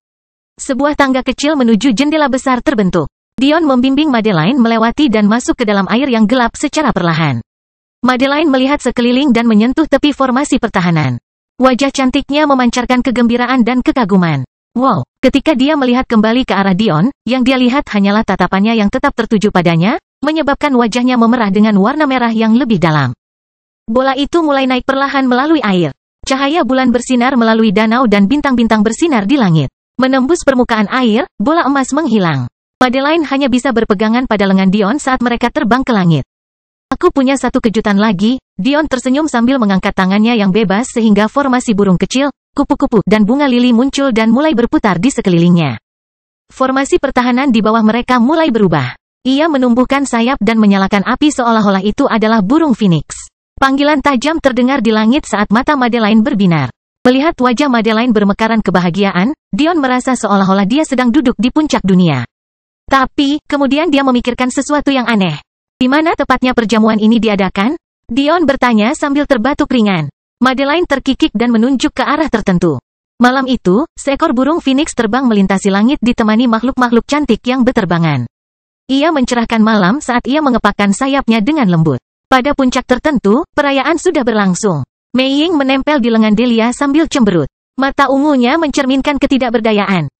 Sebuah tangga kecil menuju jendela besar terbentuk. Dion membimbing Madeline melewati dan masuk ke dalam air yang gelap secara perlahan. Madeline melihat sekeliling dan menyentuh tepi formasi pertahanan. Wajah cantiknya memancarkan kegembiraan dan kekaguman. Wow, ketika dia melihat kembali ke arah Dion, yang dia lihat hanyalah tatapannya yang tetap tertuju padanya, menyebabkan wajahnya memerah dengan warna merah yang lebih dalam. Bola itu mulai naik perlahan melalui air. Cahaya bulan bersinar melalui danau dan bintang-bintang bersinar di langit. Menembus permukaan air, bola emas menghilang. Madeline hanya bisa berpegangan pada lengan Dion saat mereka terbang ke langit. Aku punya satu kejutan lagi. Dion tersenyum sambil mengangkat tangannya yang bebas sehingga formasi burung kecil, kupu-kupu, dan bunga lili muncul dan mulai berputar di sekelilingnya. Formasi pertahanan di bawah mereka mulai berubah. Ia menumbuhkan sayap dan menyalakan api seolah-olah itu adalah burung phoenix. Panggilan tajam terdengar di langit saat mata Madeline berbinar. Melihat wajah Madeline bermekaran kebahagiaan, Dion merasa seolah-olah dia sedang duduk di puncak dunia. Tapi, kemudian dia memikirkan sesuatu yang aneh. Di mana tepatnya perjamuan ini diadakan? Dion bertanya sambil terbatuk ringan. Madeline terkikik dan menunjuk ke arah tertentu. Malam itu, seekor burung phoenix terbang melintasi langit ditemani makhluk-makhluk cantik yang beterbangan. Ia mencerahkan malam saat ia mengepakkan sayapnya dengan lembut. Pada puncak tertentu, perayaan sudah berlangsung. Mei Ying menempel di lengan Delia sambil cemberut. Mata ungunya mencerminkan ketidakberdayaan.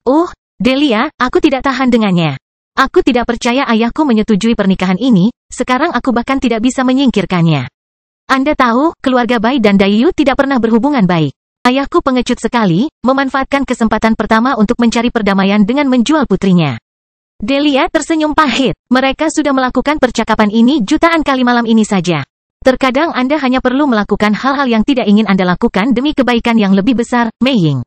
Delia, aku tidak tahan dengannya. Aku tidak percaya ayahku menyetujui pernikahan ini, sekarang aku bahkan tidak bisa menyingkirkannya. Anda tahu, keluarga Bai dan Dayu tidak pernah berhubungan baik. Ayahku pengecut sekali, memanfaatkan kesempatan pertama untuk mencari perdamaian dengan menjual putrinya. Delia tersenyum pahit. Mereka sudah melakukan percakapan ini jutaan kali malam ini saja. Terkadang Anda hanya perlu melakukan hal-hal yang tidak ingin Anda lakukan demi kebaikan yang lebih besar, Mei Ying.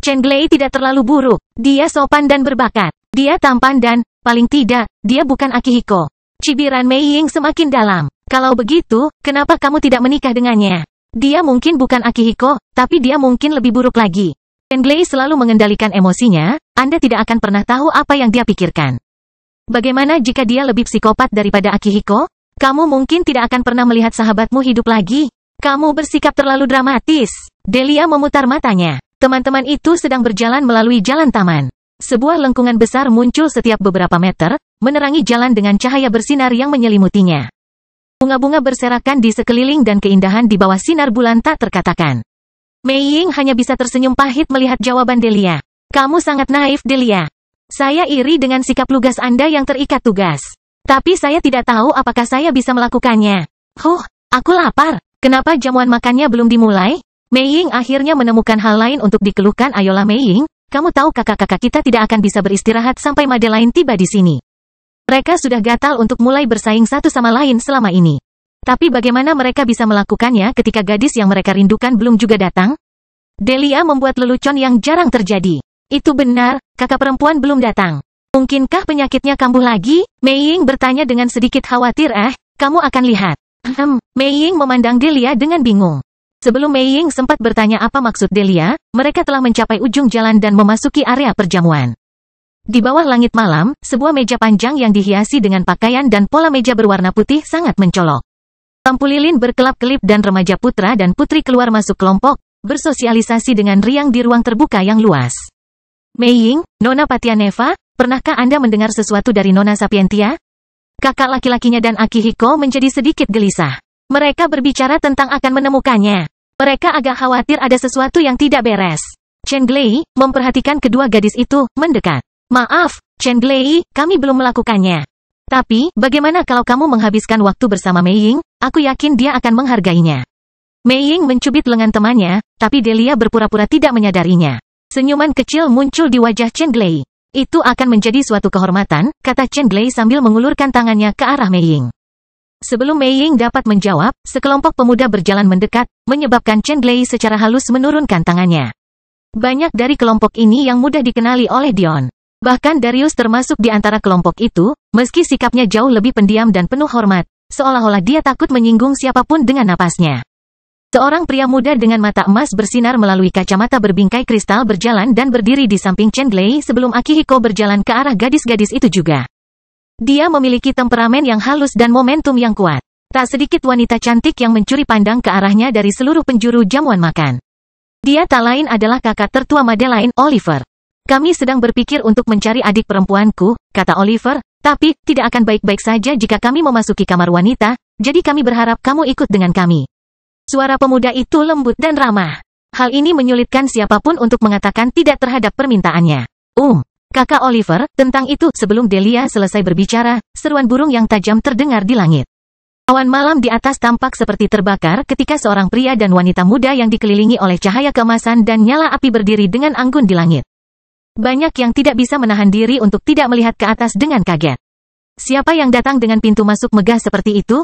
Chen Glei tidak terlalu buruk. Dia sopan dan berbakat. Dia tampan dan, paling tidak, dia bukan Akihiko. Cibiran Mei Ying semakin dalam. Kalau begitu, kenapa kamu tidak menikah dengannya? Dia mungkin bukan Akihiko, tapi dia mungkin lebih buruk lagi. Chen Glei selalu mengendalikan emosinya, Anda tidak akan pernah tahu apa yang dia pikirkan. Bagaimana jika dia lebih psikopat daripada Akihiko? Kamu mungkin tidak akan pernah melihat sahabatmu hidup lagi. Kamu bersikap terlalu dramatis. Delia memutar matanya. Teman-teman itu sedang berjalan melalui jalan taman. Sebuah lengkungan besar muncul setiap beberapa meter, menerangi jalan dengan cahaya bersinar yang menyelimutinya. Bunga-bunga berserakan di sekeliling dan keindahan di bawah sinar bulan tak terkatakan. Mei Ying hanya bisa tersenyum pahit melihat jawaban Delia. Kamu sangat naif, Delia. Saya iri dengan sikap lugas Anda yang terikat tugas. Tapi saya tidak tahu apakah saya bisa melakukannya. Aku lapar. Kenapa jamuan makannya belum dimulai? Mei Ying akhirnya menemukan hal lain untuk dikeluhkan. Ayolah Mei Ying, kamu tahu kakak-kakak kita tidak akan bisa beristirahat sampai Madeline tiba di sini. Mereka sudah gatal untuk mulai bersaing satu sama lain selama ini. Tapi bagaimana mereka bisa melakukannya ketika gadis yang mereka rindukan belum juga datang? Delia membuat lelucon yang jarang terjadi. Itu benar, kakak perempuan belum datang. Mungkinkah penyakitnya kambuh lagi? Mei Ying bertanya dengan sedikit khawatir. Kamu akan lihat. Mei Ying memandang Delia dengan bingung. Sebelum Mei Ying sempat bertanya apa maksud Delia, mereka telah mencapai ujung jalan dan memasuki area perjamuan. Di bawah langit malam, sebuah meja panjang yang dihiasi dengan pakaian dan pola meja berwarna putih sangat mencolok. Lampu lilin berkelap-kelip dan remaja putra dan putri keluar masuk kelompok, bersosialisasi dengan riang di ruang terbuka yang luas. Mei Ying, Nona Patianeva, pernahkah Anda mendengar sesuatu dari Nona Sapientia? Kakak laki-lakinya dan Akihiko menjadi sedikit gelisah. Mereka berbicara tentang akan menemukannya. Mereka agak khawatir ada sesuatu yang tidak beres. Chen Glei, memperhatikan kedua gadis itu, mendekat. Maaf, Chen Glei, kami belum melakukannya. Tapi, bagaimana kalau kamu menghabiskan waktu bersama Mei Ying? Aku yakin dia akan menghargainya. Mei Ying mencubit lengan temannya, tapi Delia berpura-pura tidak menyadarinya. Senyuman kecil muncul di wajah Chen Glei. Itu akan menjadi suatu kehormatan, kata Chen Glei sambil mengulurkan tangannya ke arah Mei Ying. Sebelum Mei Ying dapat menjawab, sekelompok pemuda berjalan mendekat, menyebabkan Chen Glei secara halus menurunkan tangannya. Banyak dari kelompok ini yang mudah dikenali oleh Dion. Bahkan Darius termasuk di antara kelompok itu, meski sikapnya jauh lebih pendiam dan penuh hormat, seolah-olah dia takut menyinggung siapapun dengan napasnya. Seorang pria muda dengan mata emas bersinar melalui kacamata berbingkai kristal berjalan dan berdiri di samping Chen Glei sebelum Akihiko berjalan ke arah gadis-gadis itu juga. Dia memiliki temperamen yang halus dan momentum yang kuat. Tak sedikit wanita cantik yang mencuri pandang ke arahnya dari seluruh penjuru jamuan makan. Dia tak lain adalah kakak tertua Madeline, Oliver. Kami sedang berpikir untuk mencari adik perempuanku, kata Oliver, tapi tidak akan baik-baik saja jika kami memasuki kamar wanita, jadi kami berharap kamu ikut dengan kami. Suara pemuda itu lembut dan ramah. Hal ini menyulitkan siapapun untuk mengatakan tidak terhadap permintaannya. Kakak Oliver, tentang itu, sebelum Delia selesai berbicara, seruan burung yang tajam terdengar di langit. Awan malam di atas tampak seperti terbakar ketika seorang pria dan wanita muda yang dikelilingi oleh cahaya keemasan dan nyala api berdiri dengan anggun di langit. Banyak yang tidak bisa menahan diri untuk tidak melihat ke atas dengan kaget. Siapa yang datang dengan pintu masuk megah seperti itu?